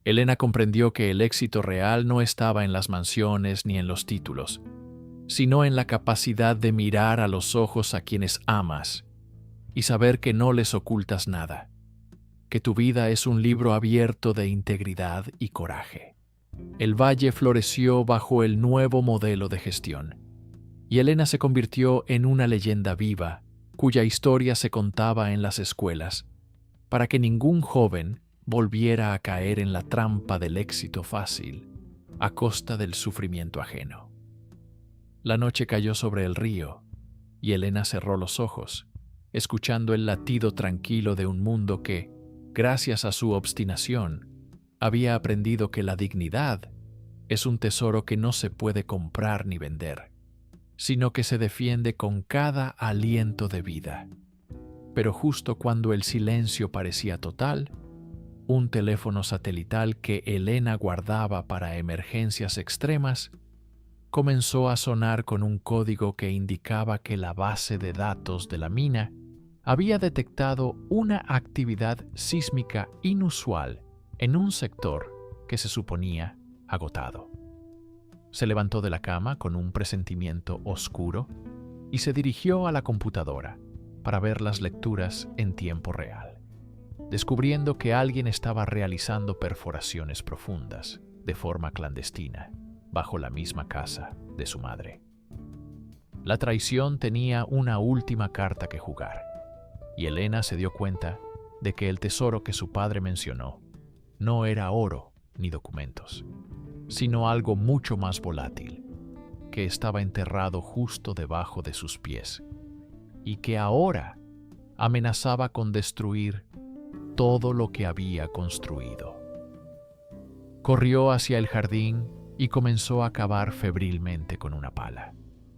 Elena comprendió que el éxito real no estaba en las mansiones ni en los títulos, sino en la capacidad de mirar a los ojos a quienes amas y saber que no les ocultas nada, que tu vida es un libro abierto de integridad y coraje. El valle floreció bajo el nuevo modelo de gestión, y Elena se convirtió en una leyenda viva cuya historia se contaba en las escuelas, para que ningún joven volviera a caer en la trampa del éxito fácil a costa del sufrimiento ajeno. La noche cayó sobre el río, y Elena cerró los ojos, escuchando el latido tranquilo de un mundo que, gracias a su obstinación, había aprendido que la dignidad es un tesoro que no se puede comprar ni vender, sino que se defiende con cada aliento de vida. Pero justo cuando el silencio parecía total, un teléfono satelital que Elena guardaba para emergencias extremas comenzó a sonar con un código que indicaba que la base de datos de la mina había detectado una actividad sísmica inusual en un sector que se suponía agotado. Se levantó de la cama con un presentimiento oscuro y se dirigió a la computadora para ver las lecturas en tiempo real, descubriendo que alguien estaba realizando perforaciones profundas de forma clandestina bajo la misma casa de su madre. La traición tenía una última carta que jugar, y Elena se dio cuenta de que el tesoro que su padre mencionó no era oro ni documentos, sino algo mucho más volátil, que estaba enterrado justo debajo de sus pies, y que ahora amenazaba con destruir todo lo que había construido. Corrió hacia el jardín y comenzó a cavar febrilmente con una pala,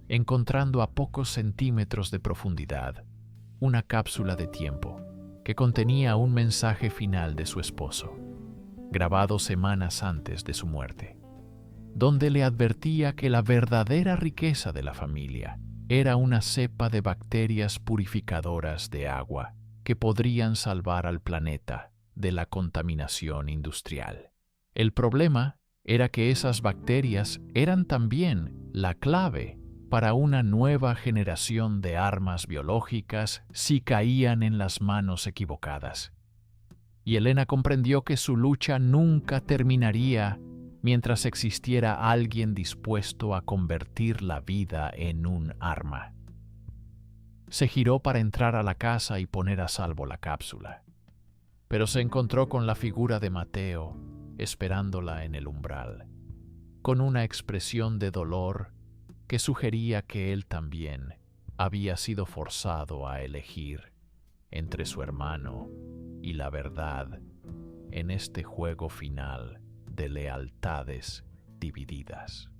encontrando a pocos centímetros de profundidad una cápsula de tiempo que contenía un mensaje final de su esposo, grabado semanas antes de su muerte, donde le advertía que la verdadera riqueza de la familia era una cepa de bacterias purificadoras de agua que podrían salvar al planeta de la contaminación industrial. El problema era que esas bacterias eran también la clave para una nueva generación de armas biológicas si caían en las manos equivocadas. Y Elena comprendió que su lucha nunca terminaría mientras existiera alguien dispuesto a convertir la vida en un arma. Se giró para entrar a la casa y poner a salvo la cápsula, pero se encontró con la figura de Mateo esperándola en el umbral, con una expresión de dolor que sugería que él también había sido forzado a elegir entre su hermano y la verdad en este juego final de lealtades divididas.